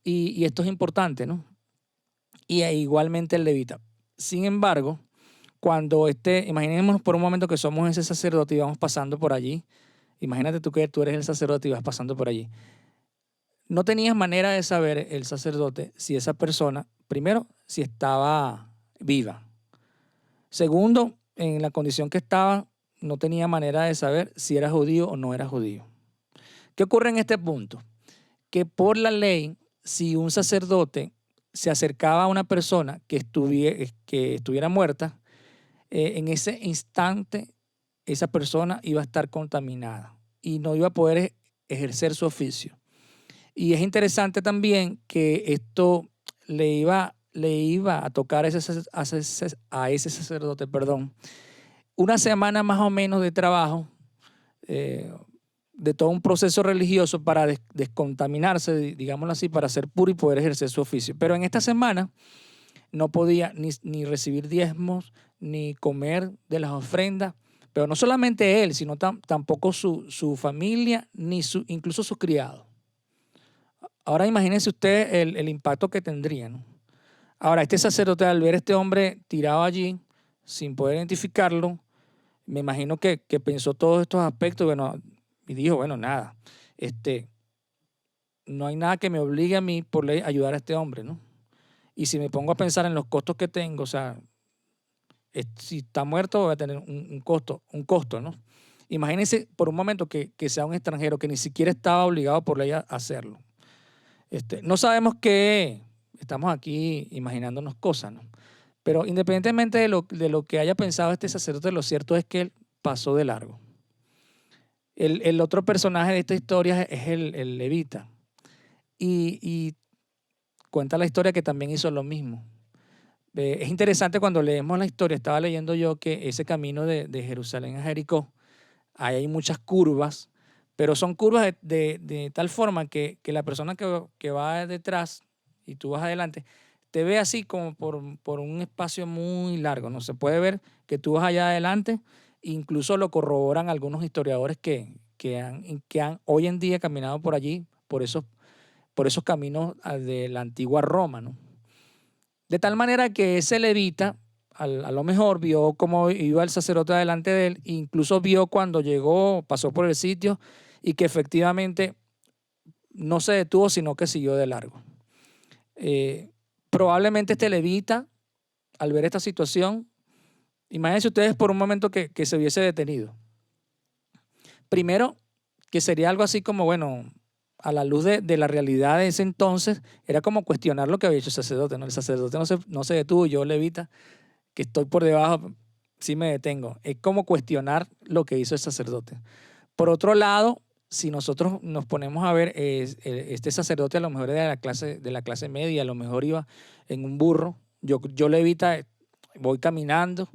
Y esto es importante, ¿no? Y igualmente el levita. Sin embargo, cuando imaginémonos por un momento que somos ese sacerdote y vamos pasando por allí. Imagínate tú que tú eres el sacerdote y vas pasando por allí. No tenías manera de saber, el sacerdote, si esa persona, primero, si estaba viva. Segundo, en la condición que estaba, no tenía manera de saber si era judío o no era judío. ¿Qué ocurre en este punto? Que por la ley, si un sacerdote se acercaba a una persona que estuviera muerta, en ese instante esa persona iba a estar contaminada y no iba a poder ejercer su oficio. Y es interesante también que esto le iba a tocar a ese sacerdote, una semana más o menos de trabajo, de todo un proceso religioso para descontaminarse, digámoslo así, para ser puro y poder ejercer su oficio. Pero en esta semana no podía ni recibir diezmos, ni comer de las ofrendas. Pero no solamente él, sino tampoco su familia, ni incluso sus criados. Ahora imagínense ustedes el impacto que tendría, ¿no? Ahora, este sacerdote al ver a este hombre tirado allí, sin poder identificarlo, me imagino que pensó todos estos aspectos, bueno, y dijo, bueno, nada, no hay nada que me obligue a mí por ley a ayudar a este hombre, ¿no? Y si me pongo a pensar en los costos que tengo, o sea, si está muerto voy a tener un costo, ¿no? Imagínense por un momento que sea un extranjero que ni siquiera estaba obligado por ley a hacerlo. No sabemos qué, estamos aquí imaginándonos cosas, ¿no? Pero independientemente de lo que haya pensado este sacerdote, lo cierto es que él pasó de largo. El otro personaje de esta historia es el levita. Y cuenta la historia que también hizo lo mismo. Es interesante cuando leemos la historia, estaba leyendo yo que ese camino de Jerusalén a Jericó, ahí hay muchas curvas, pero son curvas de tal forma que la persona que va detrás y tú vas adelante, te ve así como por un espacio muy largo. No se puede ver que tú vas allá adelante, incluso lo corroboran algunos historiadores que han hoy en día caminado por allí, por esos caminos de la antigua Roma, ¿no? De tal manera que ese levita, a lo mejor vio cómo iba el sacerdote delante de él, incluso vio cuando llegó, pasó por el sitio y que efectivamente no se detuvo, sino que siguió de largo. Probablemente este levita, al ver esta situación, imagínense ustedes por un momento que se hubiese detenido. Primero, que sería algo así como, bueno, a la luz de la realidad de ese entonces, era como cuestionar lo que había hecho el sacerdote, ¿no? El sacerdote no se detuvo, yo levita, que estoy por debajo, sí me detengo. Es como cuestionar lo que hizo el sacerdote. Por otro lado, si nosotros nos ponemos a ver, este sacerdote a lo mejor era de la clase media, a lo mejor iba en un burro, yo levita, voy caminando,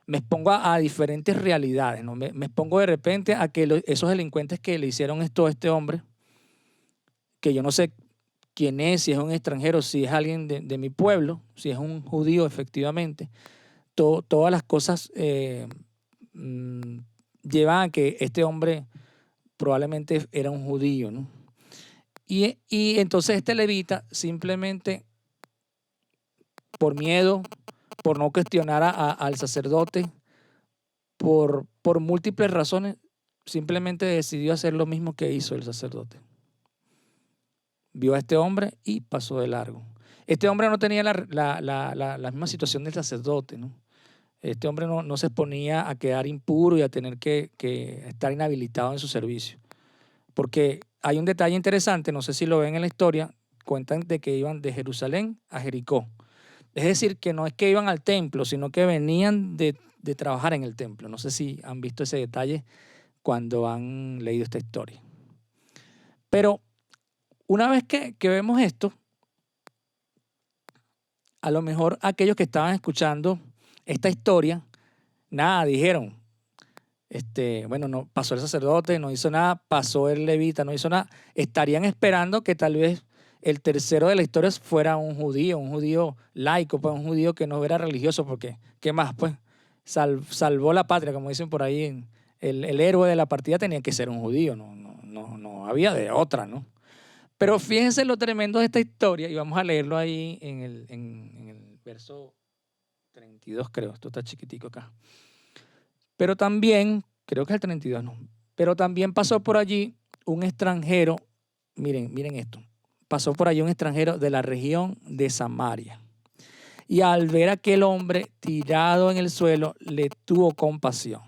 me expongo a diferentes realidades, ¿no? Me expongo de repente a que esos delincuentes que le hicieron esto a este hombre, que yo no sé quién es, si es un extranjero, si es alguien de mi pueblo, si es un judío efectivamente, todas las cosas llevan a que este hombre probablemente era un judío, ¿no? Y entonces este levita simplemente por miedo, por no cuestionar al sacerdote, por múltiples razones, simplemente decidió hacer lo mismo que hizo el sacerdote. Vio a este hombre y pasó de largo. Este hombre no tenía la misma situación del sacerdote, ¿no? Este hombre no se exponía a quedar impuro y a tener que estar inhabilitado en su servicio. Porque hay un detalle interesante, no sé si lo ven en la historia, cuentan de que iban de Jerusalén a Jericó. Es decir, que no es que iban al templo, sino que venían de trabajar en el templo. No sé si han visto ese detalle cuando han leído esta historia. Pero una vez que vemos esto, a lo mejor aquellos que estaban escuchando esta historia, nada, dijeron, bueno, no pasó el sacerdote, no hizo nada, pasó el levita, no hizo nada. Estarían esperando que tal vez el tercero de la historia fuera un judío laico, pues un judío que no era religioso, porque ¿qué más? Pues salvó la patria, como dicen por ahí, el héroe de la partida tenía que ser un judío, no había de otra, ¿no? Pero fíjense lo tremendo de esta historia, y vamos a leerlo ahí en el verso 32, creo, esto está chiquitico acá. Pero también, creo que es el 32, no. Pero también pasó por allí un extranjero, miren esto, pasó por allí un extranjero de la región de Samaria. Y al ver a aquel hombre tirado en el suelo, le tuvo compasión.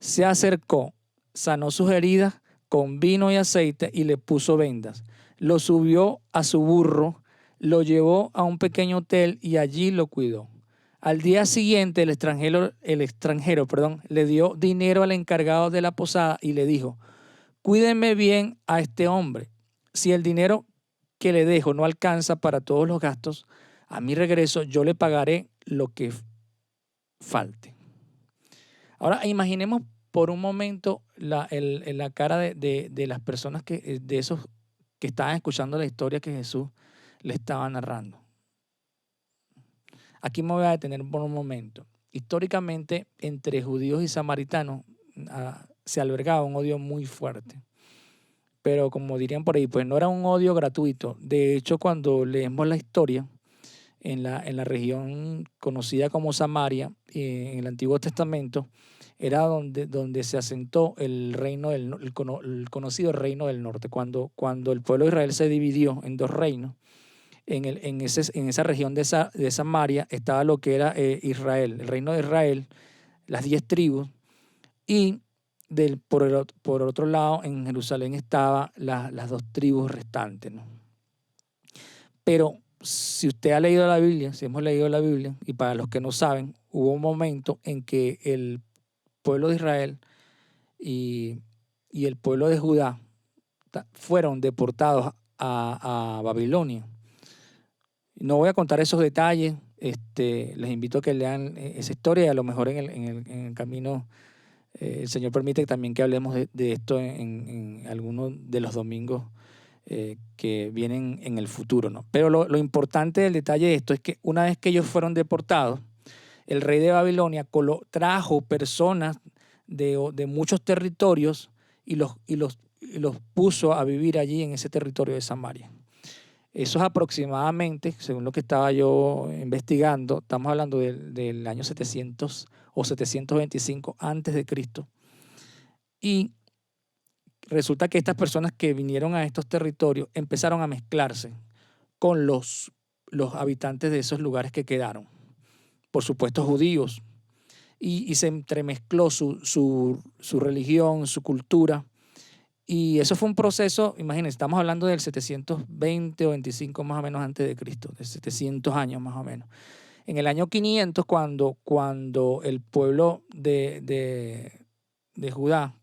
Se acercó, sanó sus heridas con vino y aceite y le puso vendas. Lo subió a su burro, lo llevó a un pequeño hotel y allí lo cuidó. Al día siguiente el extranjero, le dio dinero al encargado de la posada y le dijo, cuídenme bien a este hombre. Si el dinero que le dejo no alcanza para todos los gastos, a mi regreso yo le pagaré lo que falte. Ahora imaginemos por un momento la cara de las personas de esos que estaban escuchando la historia que Jesús le estaba narrando. Aquí me voy a detener por un momento. Históricamente, entre judíos y samaritanos se albergaba un odio muy fuerte. pero como dirían por ahí, pues no era un odio gratuito. De hecho, cuando leemos la historia, en la región conocida como Samaria, en el Antiguo Testamento, era donde se asentó el reino el conocido reino del norte. Cuando el pueblo de Israel se dividió en dos reinos, en esa región de Samaria estaba lo que era Israel, el reino de Israel, las 10 tribus, y por otro lado en Jerusalén estaban las 2 tribus restantes, ¿no? Pero si usted ha leído la Biblia, si hemos leído la Biblia, y para los que no saben, hubo un momento en que el pueblo de Israel y el pueblo de Judá fueron deportados a Babilonia. No voy a contar esos detalles, les invito a que lean esa historia y a lo mejor en el camino el Señor permite también que hablemos de esto en algunos de los domingos que vienen en el futuro, ¿no? Pero lo importante del detalle de esto es que una vez que ellos fueron deportados, el rey de Babilonia trajo personas de muchos territorios y los puso a vivir allí en ese territorio de Samaria. Eso es aproximadamente, según lo que estaba yo investigando, estamos hablando del año 700 o 725 antes de Cristo. Y resulta que estas personas que vinieron a estos territorios empezaron a mezclarse con los habitantes de esos lugares que quedaron. Por supuesto, judíos. Y se entremezcló su religión, su cultura. Y eso fue un proceso, imagínense, estamos hablando del 720 o 25 más o menos antes de Cristo, de 700 años más o menos. En el año 500, cuando el pueblo de Judá,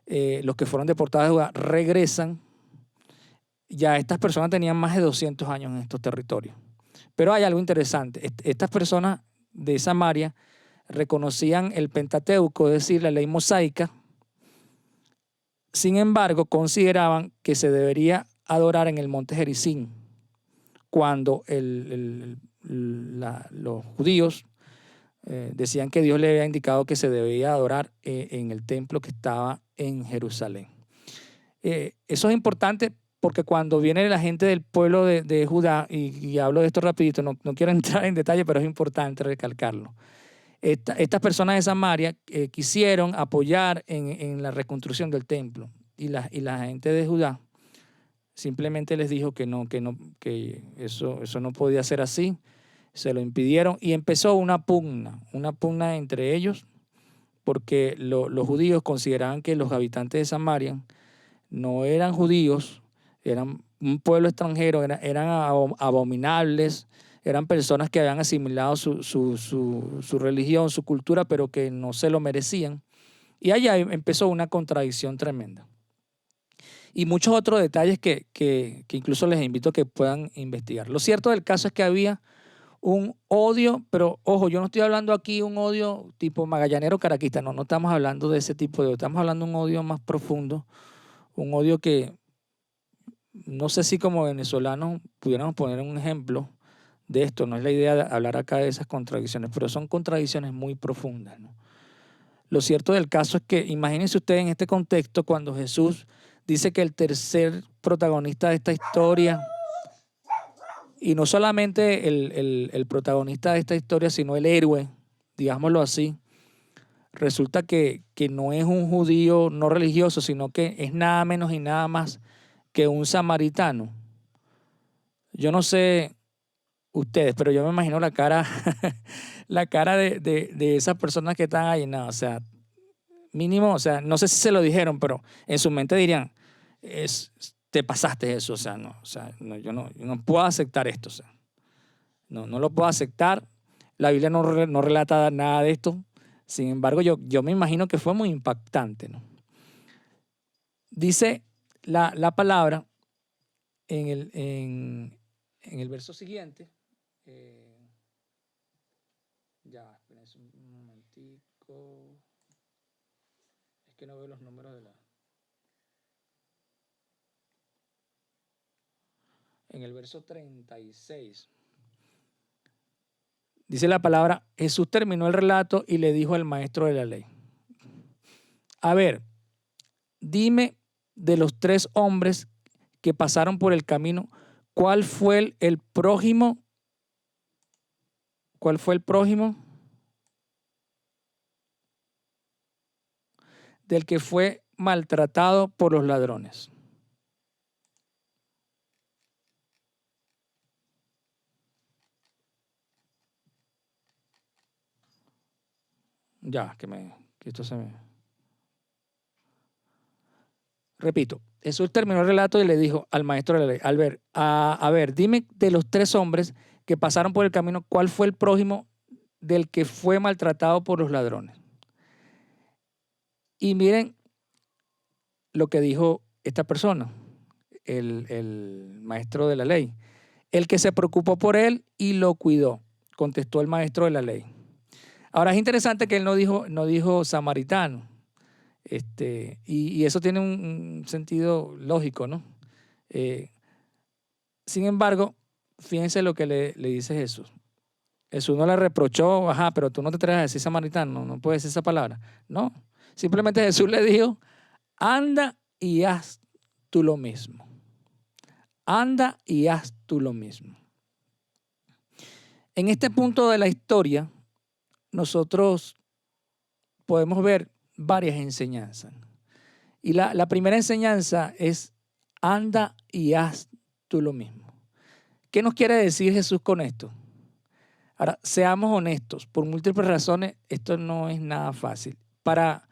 los que fueron deportados de Judá, regresan, ya estas personas tenían más de 200 años en estos territorios. Pero hay algo interesante, estas personas de Samaria reconocían el Pentateuco, es decir, la ley mosaica. Sin embargo, consideraban que se debería adorar en el monte Gerizim, cuando los judíos decían que Dios le había indicado que se debía adorar en el templo que estaba en Jerusalén. Eso es importante porque cuando viene la gente del pueblo de Judá, y hablo de esto rapidito, no quiero entrar en detalle, pero es importante recalcarlo. Estas personas de Samaria quisieron apoyar en la reconstrucción del templo y la gente de Judá simplemente les dijo que eso no podía ser así, se lo impidieron y empezó una pugna entre ellos porque los judíos consideraban que los habitantes de Samaria no eran judíos, eran un pueblo extranjero, eran abominables, eran personas que habían asimilado su religión, su cultura, pero que no se lo merecían. Y allá empezó una contradicción tremenda. Y muchos otros detalles que incluso les invito a que puedan investigar. Lo cierto del caso es que había un odio, pero ojo, yo no estoy hablando aquí un odio tipo magallanero caraquista, no estamos hablando de ese tipo de odio, estamos hablando de un odio más profundo, un odio que no sé si como venezolanos pudiéramos poner un ejemplo de esto. No es la idea de hablar acá de esas contradicciones, pero son contradicciones muy profundas, ¿no? Lo cierto del caso es que imagínense ustedes en este contexto cuando Jesús dice que el tercer protagonista de esta historia, y no solamente el protagonista de esta historia, sino el héroe, digámoslo así, resulta que no es un judío no religioso, sino que es nada menos y nada más que un samaritano. Yo no sé ustedes, pero yo me imagino la cara, la cara de esas personas que están ahí, no, o sea, mínimo, o sea, no sé si se lo dijeron, pero en su mente dirían, te pasaste eso, yo no puedo aceptar esto, o sea, no lo puedo aceptar. La Biblia no relata nada de esto, sin embargo, yo me imagino que fue muy impactante, ¿no? Dice la palabra en el verso siguiente. Ya, espérense un momentico. Es que no veo los números en el verso 36. Dice la palabra, Jesús terminó el relato y le dijo al maestro de la ley, a ver, dime de los 3 hombres que pasaron por el camino, ¿cuál fue el prójimo? ¿Cuál fue el prójimo del que fue maltratado por los ladrones? Ya, que esto se me... Repito, Jesús terminó el relato y le dijo al maestro de la ley, a ver, dime de los 3 hombres que pasaron por el camino, ¿cuál fue el prójimo del que fue maltratado por los ladrones? Y miren lo que dijo esta persona, el maestro de la ley. El que se preocupó por él y lo cuidó, contestó el maestro de la ley. Ahora es interesante que él no dijo samaritano. Y eso tiene un sentido lógico, ¿no? Sin embargo, fíjense lo que le dice Jesús. Jesús no le reprochó, pero tú no te atreves a decir samaritano, no puedes decir esa palabra. No, simplemente Jesús le dijo, anda y haz tú lo mismo. Anda y haz tú lo mismo. En este punto de la historia, nosotros podemos ver varias enseñanzas. Y la primera enseñanza es, anda y haz tú lo mismo. ¿Qué nos quiere decir Jesús con esto? Ahora, seamos honestos, por múltiples razones, esto no es nada fácil. Para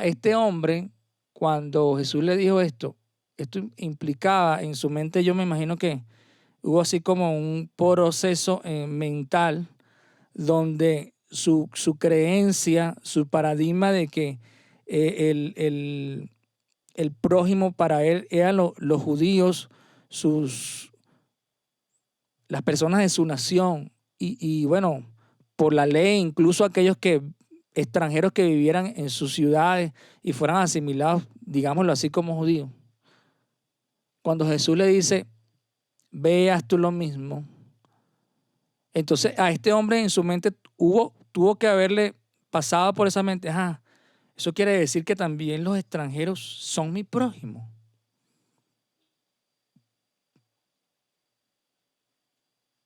este hombre, cuando Jesús le dijo esto implicaba en su mente, yo me imagino que hubo así como un proceso mental donde su creencia, su paradigma de que el prójimo para él eran los judíos, las personas de su nación y bueno, por la ley, incluso aquellos extranjeros que vivieran en sus ciudades y fueran asimilados, digámoslo así, como judíos. Cuando Jesús le dice, veas tú lo mismo, entonces a este hombre en su mente tuvo que haberle pasado por esa mente, eso quiere decir que también los extranjeros son mi prójimo.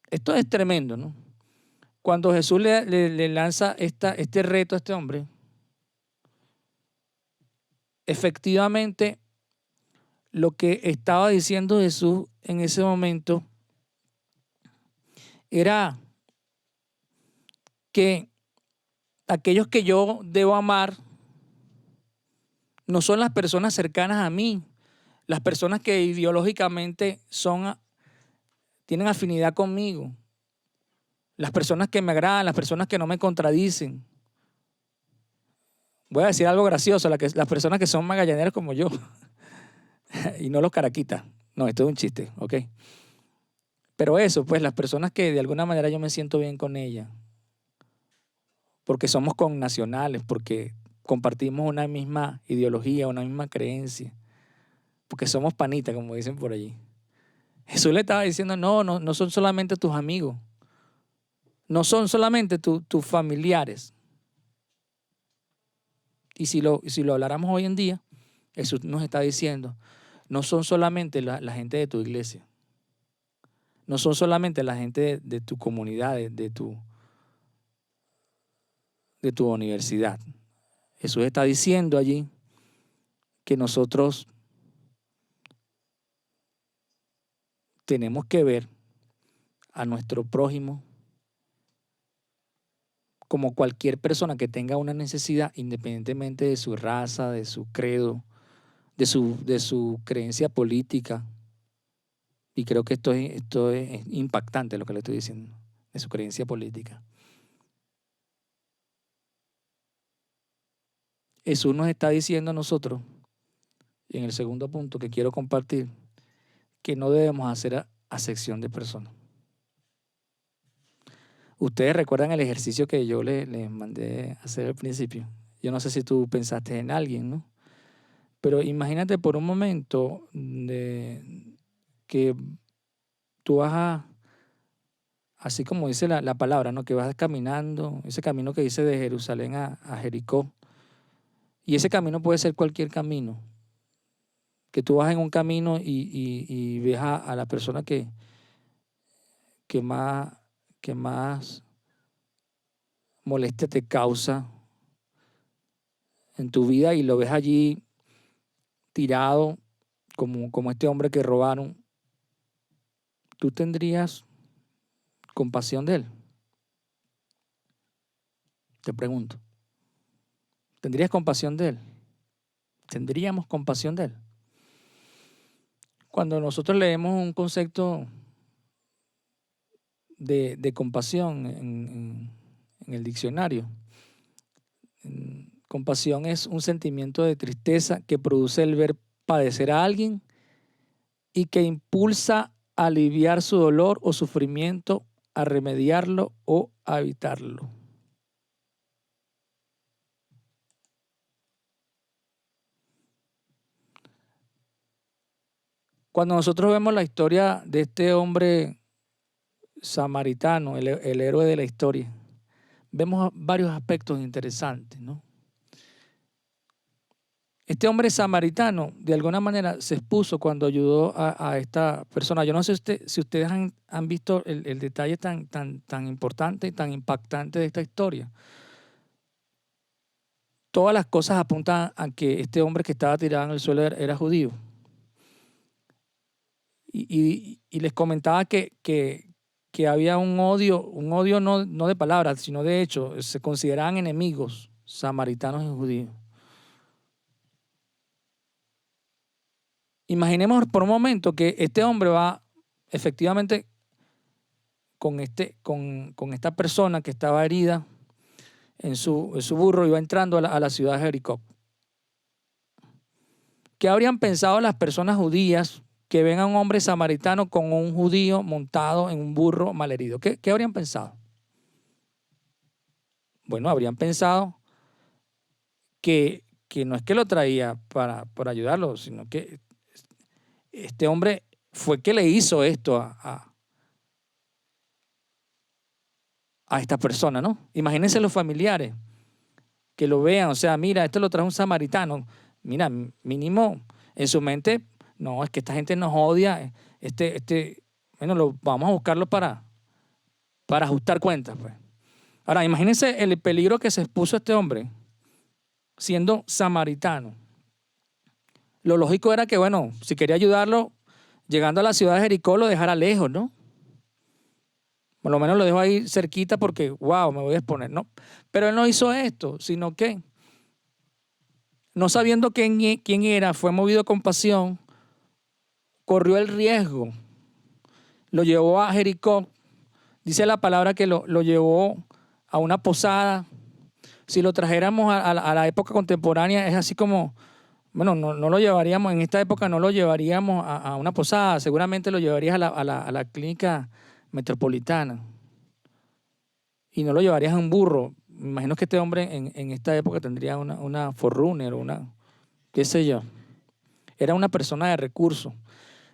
Esto es tremendo, ¿no? Cuando Jesús le lanza este reto a este hombre, efectivamente lo que estaba diciendo Jesús en ese momento era que aquellos que yo debo amar no son las personas cercanas a mí, las personas que ideológicamente tienen afinidad conmigo, las personas que me agradan, las personas que no me contradicen. Voy a decir algo gracioso, las personas que son magallaneras como yo y no los caraquitas. No, esto es un chiste, ¿ok? Pero eso, pues las personas que de alguna manera yo me siento bien con ellas, porque somos connacionales, porque compartimos una misma ideología, una misma creencia, porque somos panitas, como dicen por allí. Jesús le estaba diciendo, no son solamente tus amigos, no son solamente tus familiares. Y si lo habláramos hoy en día, Jesús nos está diciendo, no son solamente la gente de tu iglesia, no son solamente la gente de tu comunidad, de tu universidad. Jesús está diciendo allí que nosotros tenemos que ver a nuestro prójimo como cualquier persona que tenga una necesidad, independientemente de su raza, de su credo, de su creencia política. Y creo que esto es impactante lo que le estoy diciendo, de su creencia política. Jesús nos está diciendo a nosotros, y en el segundo punto que quiero compartir, que no debemos hacer acepción de personas. Ustedes recuerdan el ejercicio que yo les mandé hacer al principio. Yo no sé si tú pensaste en alguien, ¿no? Pero imagínate por un momento que tú vas así como dice la palabra, ¿no? Que vas caminando, ese camino que dice de Jerusalén a Jericó. Y ese camino puede ser cualquier camino. que tú vas en un camino y ves a la persona que más molestia te causa en tu vida y lo ves allí tirado como este hombre que robaron, ¿tú tendrías compasión de él? Te pregunto. ¿Tendrías compasión de él? ¿Tendríamos compasión de él? Cuando nosotros leemos un concepto de compasión en el diccionario, compasión es un sentimiento de tristeza que produce el ver padecer a alguien y que impulsa a aliviar su dolor o sufrimiento, a remediarlo o a evitarlo. Cuando nosotros vemos la historia de este hombre samaritano, el héroe de la historia, vemos varios aspectos interesantes, ¿no? Este hombre samaritano, de alguna manera, se expuso cuando ayudó a esta persona. Yo no sé si ustedes han visto el detalle tan importante y tan impactante de esta historia. Todas las cosas apuntan a que este hombre que estaba tirado en el suelo era judío. Y les comentaba que había un odio no de palabras, sino de hecho, se consideraban enemigos samaritanos y judíos. Imaginemos por un momento que este hombre va efectivamente con esta persona que estaba herida en su burro y va entrando a la ciudad de Jericó. ¿Qué habrían pensado las personas judías que ven a un hombre samaritano con un judío montado en un burro malherido? ¿Qué habrían pensado? Bueno, habrían pensado que no es que lo traía para ayudarlo, sino que este hombre fue que le hizo esto a esta persona, ¿no? Imagínense los familiares que lo vean, o sea, mira, esto lo trajo un samaritano. Mira, mínimo en su mente, no, es que esta gente nos odia, bueno, vamos a buscarlo para ajustar cuentas, pues. Ahora, imagínense el peligro que se expuso este hombre siendo samaritano. Lo lógico era que, bueno, si quería ayudarlo, llegando a la ciudad de Jericó, lo dejara lejos, ¿no? Por lo menos lo dejó ahí cerquita porque, wow, me voy a exponer, ¿no? Pero él no hizo esto, sino que, no sabiendo quién era, fue movido a compasión, corrió el riesgo, lo llevó a Jericó. Dice la palabra que lo llevó a una posada. Si lo trajéramos a la época contemporánea, es así como, bueno, no lo llevaríamos, en esta época no lo llevaríamos a una posada, seguramente lo llevarías a la clínica metropolitana y no lo llevarías a un burro. Me imagino que este hombre en esta época tendría una Forerunner o una, qué sé yo. Era una persona de recursos.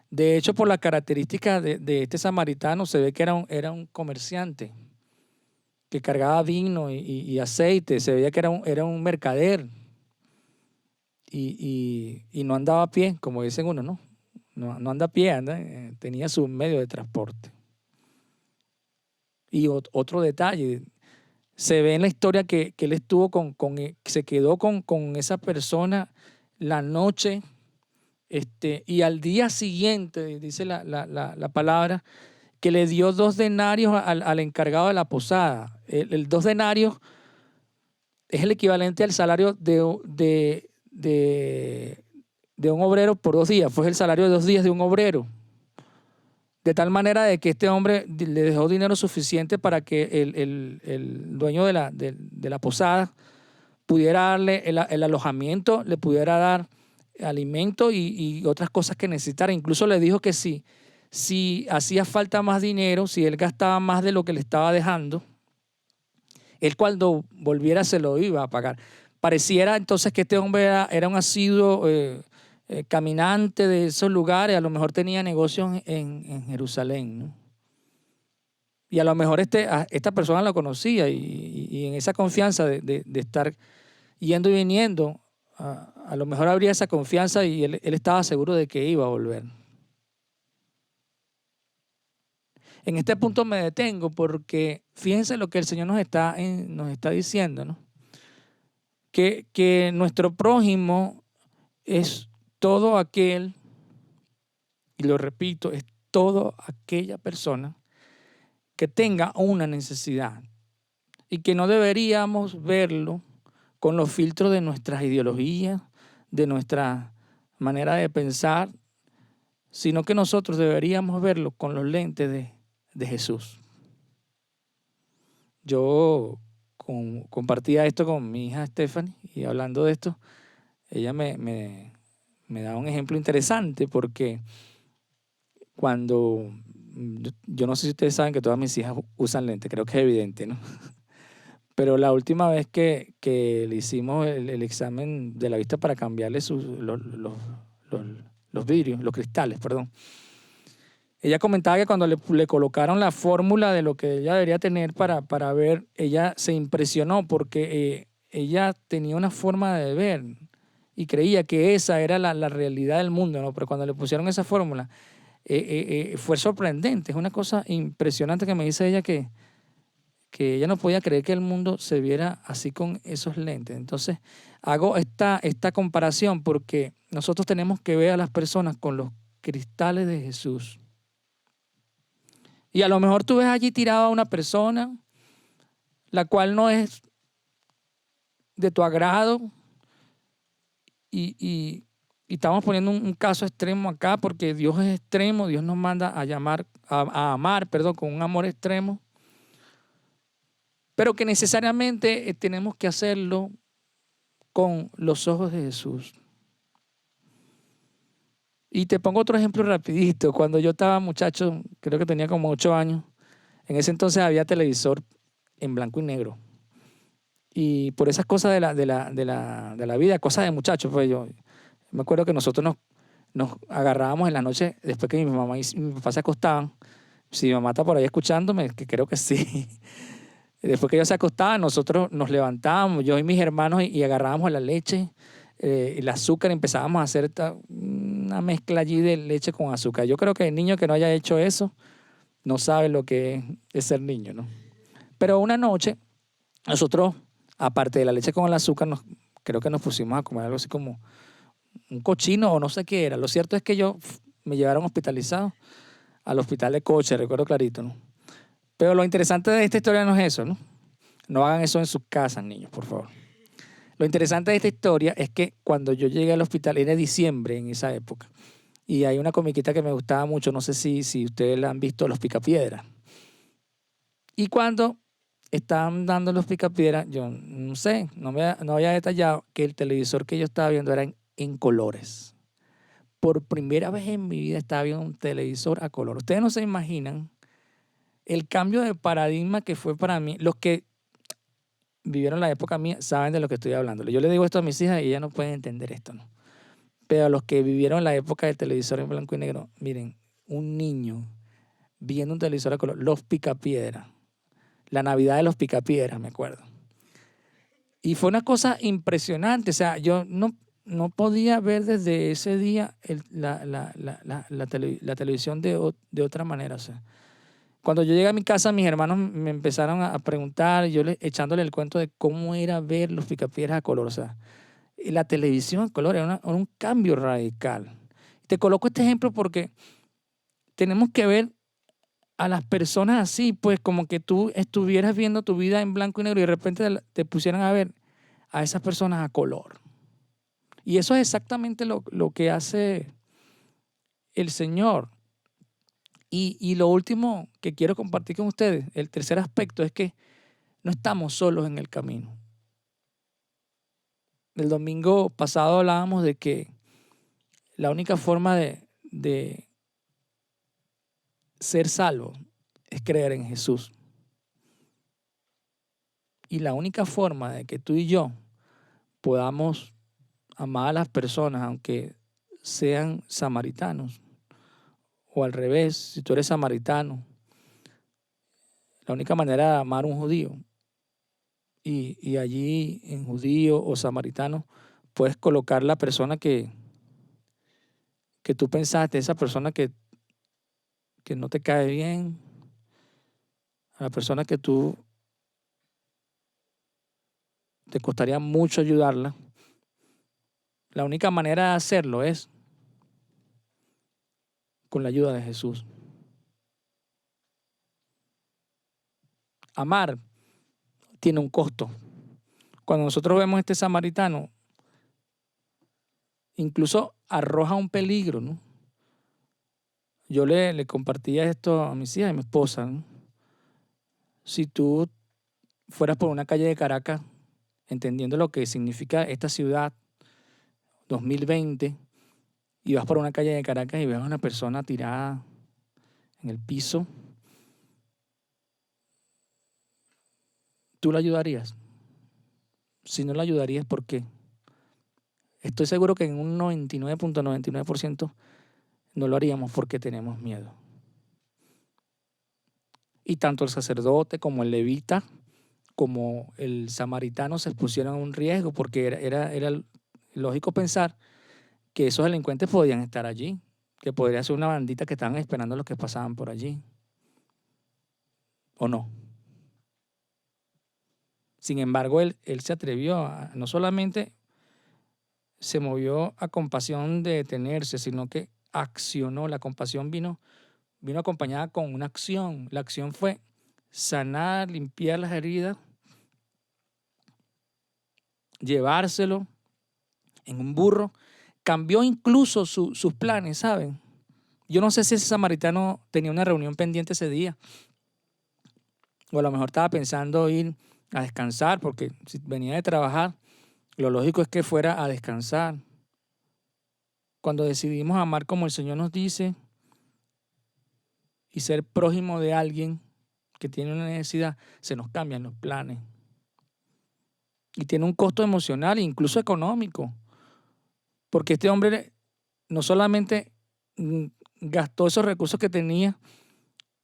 De hecho, por la característica de este samaritano, se ve que era un comerciante que cargaba vino y aceite. Se veía que era un mercader y no andaba a pie, como dicen uno, ¿no? No anda a pie, tenía su medio de transporte. Y otro detalle, se ve en la historia que él estuvo se quedó con esa persona la noche, y al día siguiente, dice la palabra, que le dio 2 denarios al encargado de la posada. El 2 denarios es el equivalente al salario de un obrero por 2 días. Fue el salario de 2 días de un obrero. De tal manera de que este hombre le dejó dinero suficiente para que el dueño de la posada pudiera darle el alojamiento, le pudiera dar alimento y otras cosas que necesitara. Incluso le dijo que si hacía falta más dinero, si él gastaba más de lo que le estaba dejando, él cuando volviera se lo iba a pagar. Pareciera entonces que este hombre era un asiduo caminante de esos lugares, a lo mejor tenía negocios en Jerusalén, ¿no? Y a lo mejor esta persona lo conocía y en esa confianza de estar yendo y viniendo a lo mejor habría esa confianza y él estaba seguro de que iba a volver. En este punto me detengo porque fíjense lo que el Señor nos está diciendo, ¿no? Que nuestro prójimo es todo aquel, y lo repito, es toda aquella persona que tenga una necesidad y que no deberíamos verlo con los filtros de nuestras ideologías, de nuestra manera de pensar, sino que nosotros deberíamos verlo con los lentes de Jesús. Yo compartía esto con mi hija Stephanie y hablando de esto, ella me da un ejemplo interesante porque cuando, yo no sé si ustedes saben que todas mis hijas usan lentes, creo que es evidente, ¿no? Pero la última vez que le hicimos el examen de la vista para cambiarle los vidrios, los cristales, perdón, ella comentaba que cuando le colocaron la fórmula de lo que ella debería tener para ver, ella se impresionó porque ella tenía una forma de ver y creía que esa era la realidad del mundo, ¿no? Pero cuando le pusieron esa fórmula, fue sorprendente. Es una cosa impresionante que me dice ella que ella no podía creer que el mundo se viera así con esos lentes. Entonces, hago esta comparación porque nosotros tenemos que ver a las personas con los cristales de Jesús. Y a lo mejor tú ves allí tirado a una persona la cual no es de tu agrado y estamos poniendo un caso extremo acá porque Dios es extremo, Dios nos manda a amar con un amor extremo, pero que necesariamente tenemos que hacerlo con los ojos de Jesús. Y te pongo otro ejemplo rapidito. Cuando yo estaba muchacho, creo que tenía como 8 años, en ese entonces había televisor en blanco y negro. Y por esas cosas de la vida, cosas de muchachos, pues yo me acuerdo que nosotros nos agarrábamos en la noche, después que mi mamá y mi papá se acostaban. Si mi mamá está por ahí escuchándome, que creo que sí. Después que ellos se acostaban, nosotros nos levantábamos, yo y mis hermanos, y agarrábamos la leche, el azúcar, y empezábamos a hacer una mezcla allí de leche con azúcar. Yo creo que el niño que no haya hecho eso no sabe lo que es ser niño, ¿no? Pero una noche, nosotros, aparte de la leche con el azúcar, creo que nos pusimos a comer algo así como un cochino o no sé qué era. Lo cierto es que me llevaron hospitalizado al hospital de Coche, recuerdo clarito, ¿no? Pero lo interesante de esta historia no es eso, ¿no? No hagan eso en sus casas, niños, por favor. Lo interesante de esta historia es que cuando yo llegué al hospital, era diciembre en esa época, y hay una comiquita que me gustaba mucho, no sé si ustedes la han visto, Los Picapiedras. Y cuando estaban dando Los Picapiedras, yo no sé, no había detallado que el televisor que yo estaba viendo era en colores. Por primera vez en mi vida estaba viendo un televisor a color. Ustedes no se imaginan el cambio de paradigma que fue para mí. Los que vivieron la época mía saben de lo que estoy hablando. Yo le digo esto a mis hijas y ellas no pueden entender esto, ¿no? Pero a los que vivieron la época del televisor en blanco y negro, miren, un niño viendo un televisor a color, Los Picapiedras, la Navidad de Los Picapiedras, me acuerdo. Y fue una cosa impresionante. O sea, yo no podía ver desde ese día la televisión de otra manera. O sea, cuando yo llegué a mi casa, mis hermanos me empezaron a preguntar, yo echándole el cuento de cómo era ver Los Picapiedras a color. O sea, la televisión a color era un cambio radical. Te coloco este ejemplo porque tenemos que ver a las personas así, pues como que tú estuvieras viendo tu vida en blanco y negro y de repente te pusieran a ver a esas personas a color. Y eso es exactamente lo que hace el Señor. Y lo último que quiero compartir con ustedes, el tercer aspecto, es que no estamos solos en el camino. El domingo pasado hablábamos de que la única forma de ser salvo es creer en Jesús. Y la única forma de que tú y yo podamos amar a las personas, aunque sean samaritanos, o al revés, si tú eres samaritano, la única manera de amar a un judío, y allí en judío o samaritano puedes colocar la persona que tú pensaste, esa persona que no te cae bien, a la persona que tú te costaría mucho ayudarla. La única manera de hacerlo es con la ayuda de Jesús. Amar tiene un costo. Cuando nosotros vemos a este samaritano, incluso arroja un peligro, ¿no? Yo le compartía esto a mis hijas y a mi esposa, ¿no? Si tú fueras por una calle de Caracas, entendiendo lo que significa esta ciudad 2020, y vas por una calle de Caracas y ves a una persona tirada en el piso, ¿tú la ayudarías? Si no la ayudarías, ¿por qué? Estoy seguro que en un 99.99% no lo haríamos porque tenemos miedo. Y tanto el sacerdote como el levita, como el samaritano se expusieron a un riesgo porque era lógico pensar que esos delincuentes podían estar allí, que podría ser una bandita que estaban esperando a los que pasaban por allí. ¿O no? Sin embargo, él se atrevió no solamente se movió a compasión de detenerse, sino que accionó. La compasión vino acompañada con una acción. La acción fue sanar, limpiar las heridas, llevárselo en un burro. Cambió incluso sus planes, ¿saben? Yo no sé si ese samaritano tenía una reunión pendiente ese día, o a lo mejor estaba pensando ir a descansar, porque si venía de trabajar, lo lógico es que fuera a descansar. Cuando decidimos amar como el Señor nos dice y ser prójimo de alguien que tiene una necesidad, se nos cambian los planes. Y tiene un costo emocional e incluso económico, porque este hombre no solamente gastó esos recursos que tenía,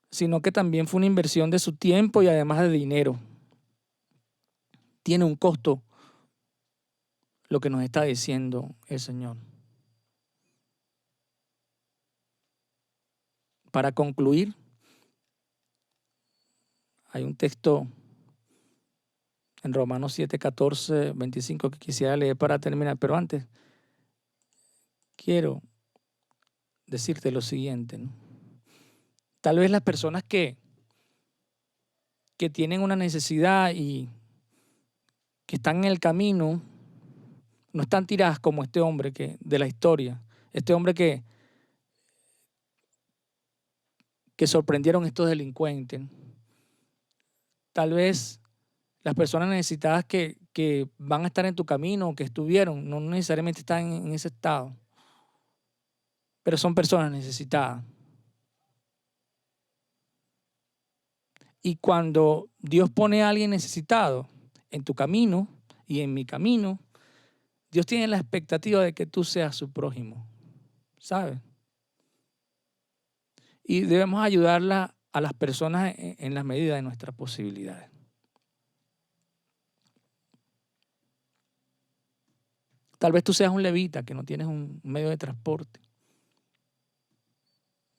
sino que también fue una inversión de su tiempo y además de dinero. Tiene un costo lo que nos está diciendo el Señor. Para concluir, hay un texto en Romanos 7, 14, 25 que quisiera leer para terminar, pero antes quiero decirte lo siguiente, ¿no? Tal vez las personas que tienen una necesidad y que están en el camino no están tiradas como este hombre de la historia, este hombre que sorprendieron estos delincuentes. Tal vez las personas necesitadas que van a estar en tu camino, que estuvieron, no necesariamente están en ese estado, pero son personas necesitadas. Y cuando Dios pone a alguien necesitado en tu camino y en mi camino, Dios tiene la expectativa de que tú seas su prójimo, ¿sabes? Y debemos ayudarla a las personas en la medida de nuestras posibilidades. Tal vez tú seas un levita que no tienes un medio de transporte,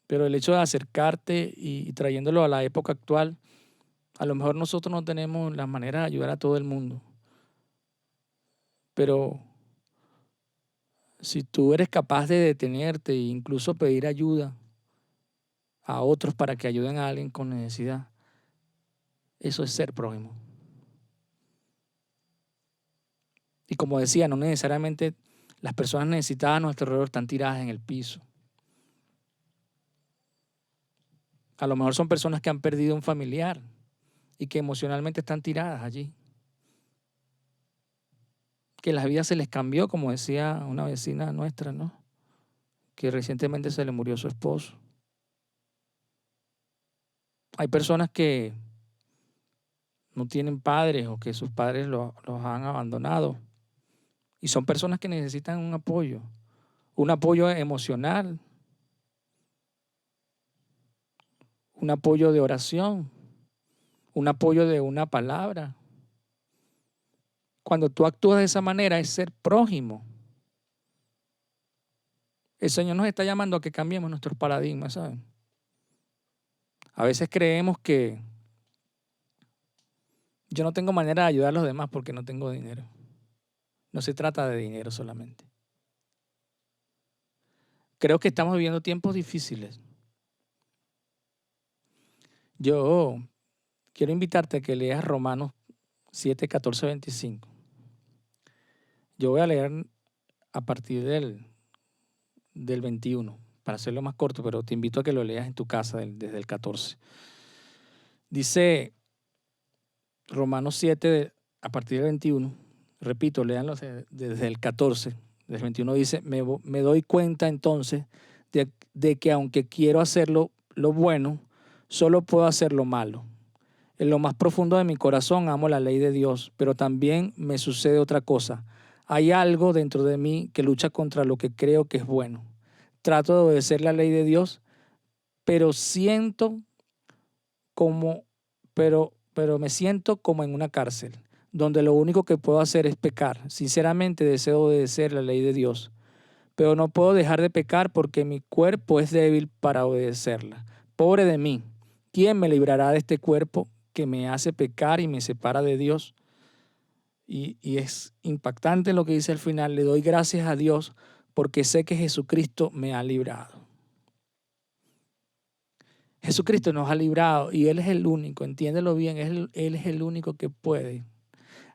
pero el hecho de acercarte y trayéndolo a la época actual, a lo mejor nosotros no tenemos la manera de ayudar a todo el mundo, pero si tú eres capaz de detenerte e incluso pedir ayuda a otros para que ayuden a alguien con necesidad, eso es ser prójimo. Y como decía, no necesariamente las personas necesitadas a nuestro alrededor están tiradas en el piso. A lo mejor son personas que han perdido un familiar y que emocionalmente están tiradas allí. Que las vidas se les cambió, como decía una vecina nuestra, ¿no? Que recientemente se le murió su esposo. Hay personas que no tienen padres o que sus padres los han abandonado. Y son personas que necesitan un apoyo emocional, un apoyo de oración, un apoyo de una palabra. cuando tú actúas de esa manera es ser prójimo. El Señor nos está llamando a que cambiemos nuestros paradigmas, ¿saben? A veces creemos que yo no tengo manera de ayudar a los demás porque no tengo dinero. No se trata de dinero solamente. Creo que estamos viviendo tiempos difíciles. Yo quiero invitarte a que leas Romanos 7, 14, 25. Yo voy a leer a partir del 21, para hacerlo más corto, pero te invito a que lo leas en tu casa desde el 14. Dice Romanos 7, a partir del 21, repito, léanlo desde el 14, desde el 21 dice, me doy cuenta entonces de que aunque quiero hacerlo lo bueno, solo puedo hacer lo malo. En lo más profundo de mi corazón amo la ley de Dios, pero también me sucede otra cosa. Hay algo dentro de mí que lucha contra lo que creo que es bueno. Trato de obedecer la ley de Dios, pero me siento como en una cárcel, donde lo único que puedo hacer es pecar. Sinceramente deseo obedecer la ley de Dios, pero no puedo dejar de pecar porque mi cuerpo es débil para obedecerla. Pobre de mí, ¿quién me librará de este cuerpo que me hace pecar y me separa de Dios? Y es impactante lo que dice al final. Le doy gracias a Dios porque sé que Jesucristo me ha librado. Jesucristo nos ha librado y Él es el único, entiéndelo bien, Él es el único que puede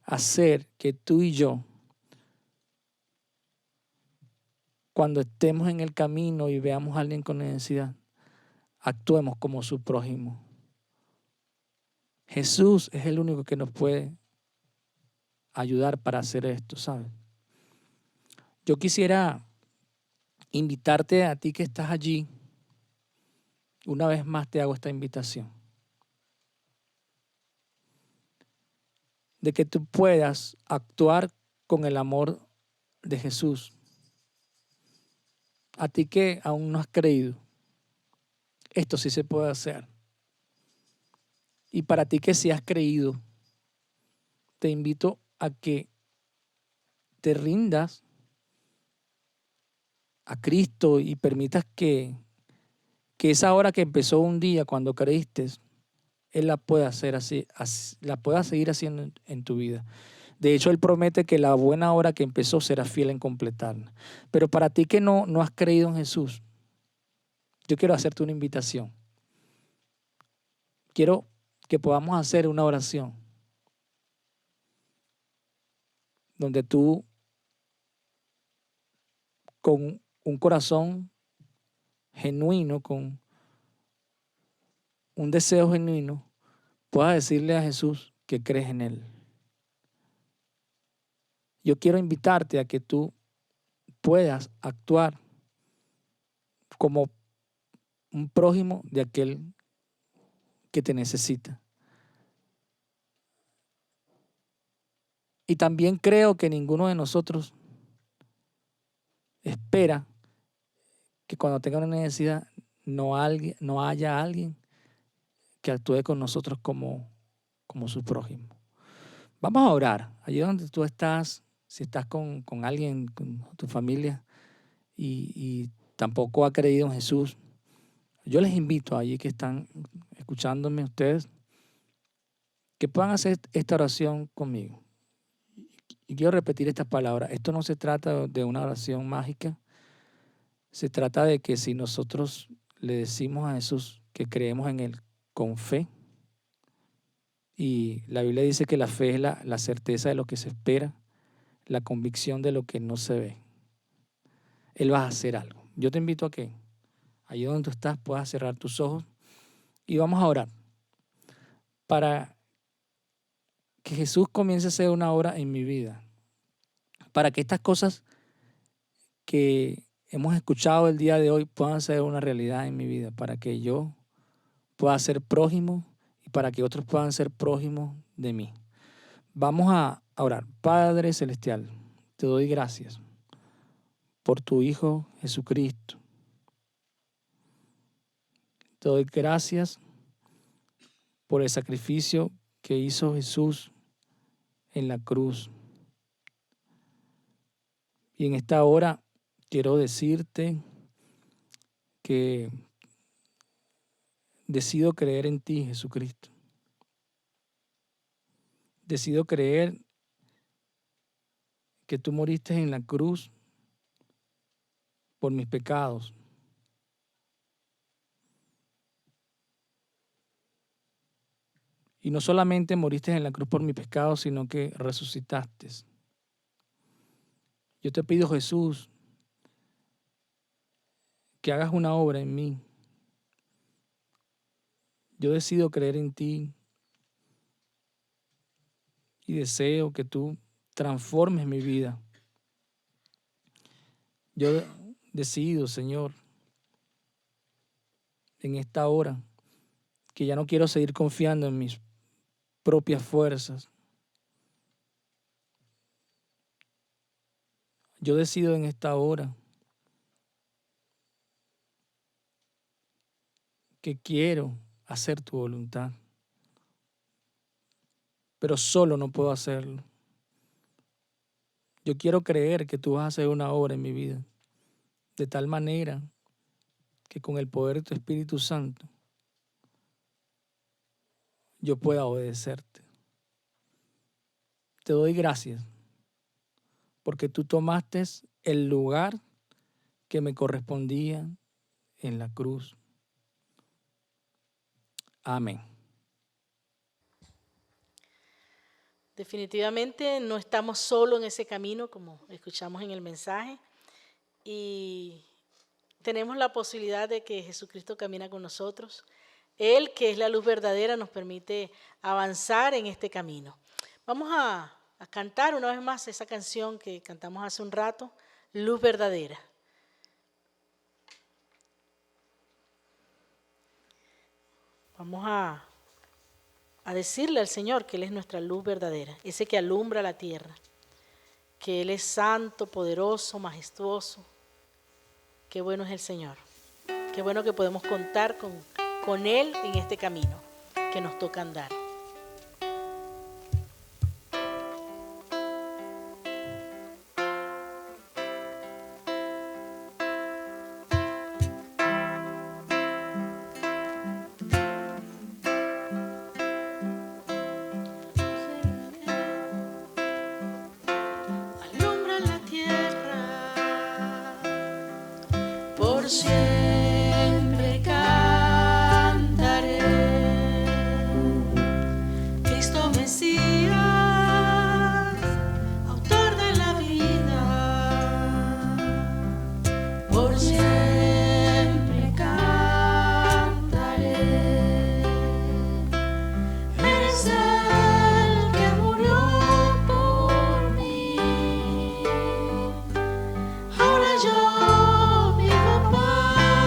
hacer que tú y yo, cuando estemos en el camino y veamos a alguien con necesidad, actuemos como su prójimo. Jesús es el único que nos puede ayudar para hacer esto, ¿sabes? Yo quisiera invitarte a ti que estás allí, una vez más te hago esta invitación, de que tú puedas actuar con el amor de Jesús. A ti que aún no has creído, esto sí se puede hacer. Y para ti que sí has creído, te invito a que te rindas a Cristo y permitas que esa hora que empezó un día cuando creíste, Él la pueda hacer así, la pueda seguir haciendo en tu vida. De hecho, Él promete que la buena hora que empezó será fiel en completarla. Pero para ti que no has creído en Jesús, yo quiero hacerte una invitación. Quiero que podamos hacer una oración donde tú, con un corazón genuino, con un deseo genuino, puedas decirle a Jesús que crees en Él. Yo quiero invitarte a que tú puedas actuar como un prójimo de aquel que te necesita. Y también creo que ninguno de nosotros espera que cuando tenga una necesidad no haya alguien que actúe con nosotros como su prójimo. Vamos a orar. Allí donde tú estás, si estás con alguien, con tu familia, y tampoco ha creído en Jesús, yo les invito allí que están escuchándome ustedes, que puedan hacer esta oración conmigo. Y quiero repetir estas palabras. Esto no se trata de una oración mágica. Se trata de que si nosotros le decimos a Jesús que creemos en Él con fe, y la Biblia dice que la fe es la certeza de lo que se espera, la convicción de lo que no se ve. Él va a hacer algo. Yo te invito a que allí donde tú estás puedas cerrar tus ojos y vamos a orar para que Jesús comience a hacer una obra en mi vida, para que estas cosas que hemos escuchado el día de hoy puedan ser una realidad en mi vida, para que yo pueda ser prójimo y para que otros puedan ser prójimos de mí. Vamos a orar. Padre Celestial, te doy gracias por tu Hijo Jesucristo. Te doy gracias por el sacrificio que hizo Jesús en la cruz. Y en esta hora quiero decirte que decido creer en ti, Jesucristo. Decido creer que tú moriste en la cruz por mis pecados. Y no solamente moriste en la cruz por mis pecados, sino que resucitaste. Yo te pido, Jesús, que hagas una obra en mí. Yo decido creer en ti y deseo que tú transformes mi vida. Yo decido, Señor, en esta hora, que ya no quiero seguir confiando en mis propias fuerzas. Yo decido en esta hora que quiero hacer tu voluntad, pero solo no puedo hacerlo. Yo quiero creer que tú vas a hacer una obra en mi vida, de tal manera que con el poder de tu Espíritu Santo yo pueda obedecerte. Te doy gracias porque tú tomaste el lugar que me correspondía en la cruz. Amén. Definitivamente no estamos solos en ese camino, como escuchamos en el mensaje, y tenemos la posibilidad de que Jesucristo camina con nosotros. Él, que es la luz verdadera, nos permite avanzar en este camino. Vamos a cantar una vez más esa canción que cantamos hace un rato, Luz Verdadera. Vamos a decirle al Señor que Él es nuestra luz verdadera, ese que alumbra la tierra, que Él es santo, poderoso, majestuoso. Qué bueno es el Señor. Qué bueno que podemos contar con Él en este camino que nos toca andar. Alumbra la tierra, por siempre cantaré. Cristo Mesías, autor de la vida, por siempre cantaré. Eres el que murió por mí, ahora yo vivo para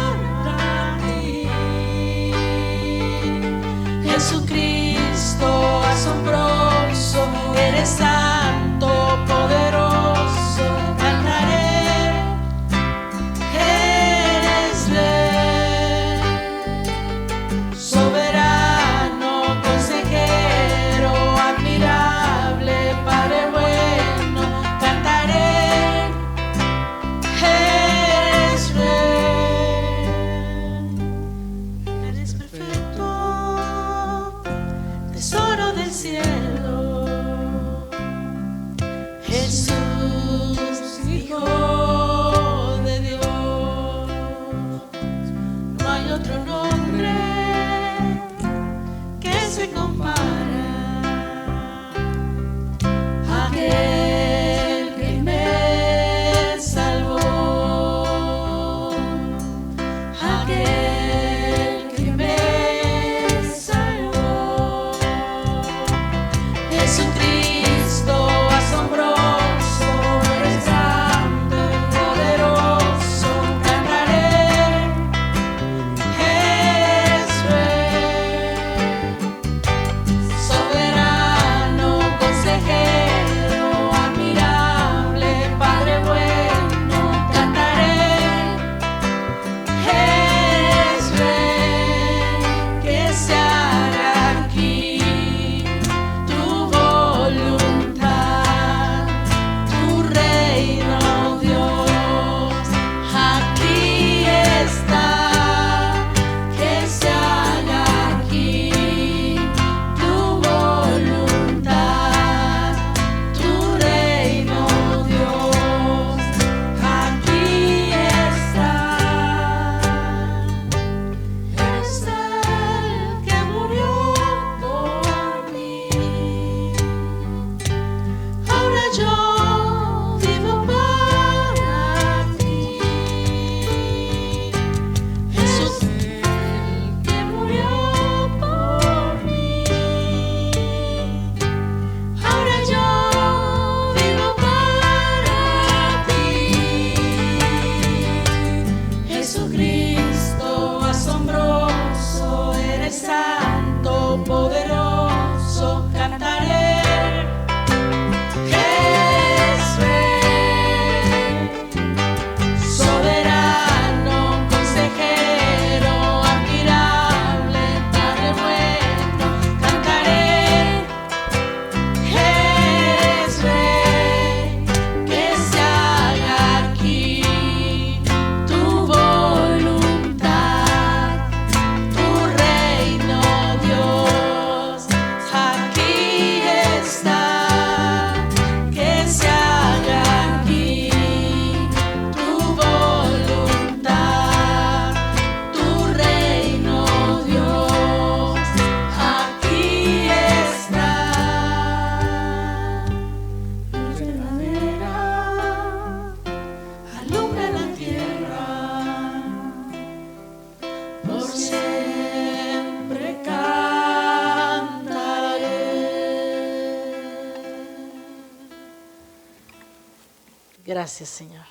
Gracias, Señor.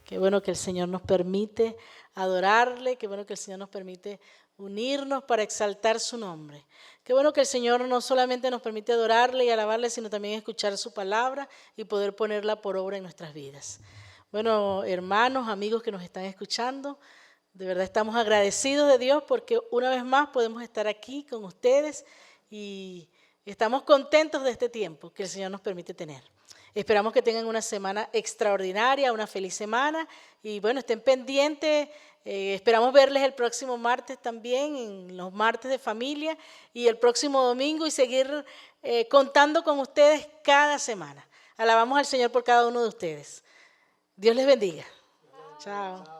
Qué bueno que el Señor nos permite adorarle, qué bueno que el Señor nos permite unirnos para exaltar su nombre. Qué bueno que el Señor no solamente nos permite adorarle y alabarle, sino también escuchar su palabra y poder ponerla por obra en nuestras vidas. Bueno, hermanos, amigos que nos están escuchando, de verdad estamos agradecidos de Dios porque una vez más podemos estar aquí con ustedes y estamos contentos de este tiempo que el Señor nos permite tener. Esperamos que tengan una semana extraordinaria, una feliz semana y bueno, estén pendientes. Esperamos verles el próximo martes también, en los martes de familia y el próximo domingo y seguir contando con ustedes cada semana. Alabamos al Señor por cada uno de ustedes. Dios les bendiga. Chao.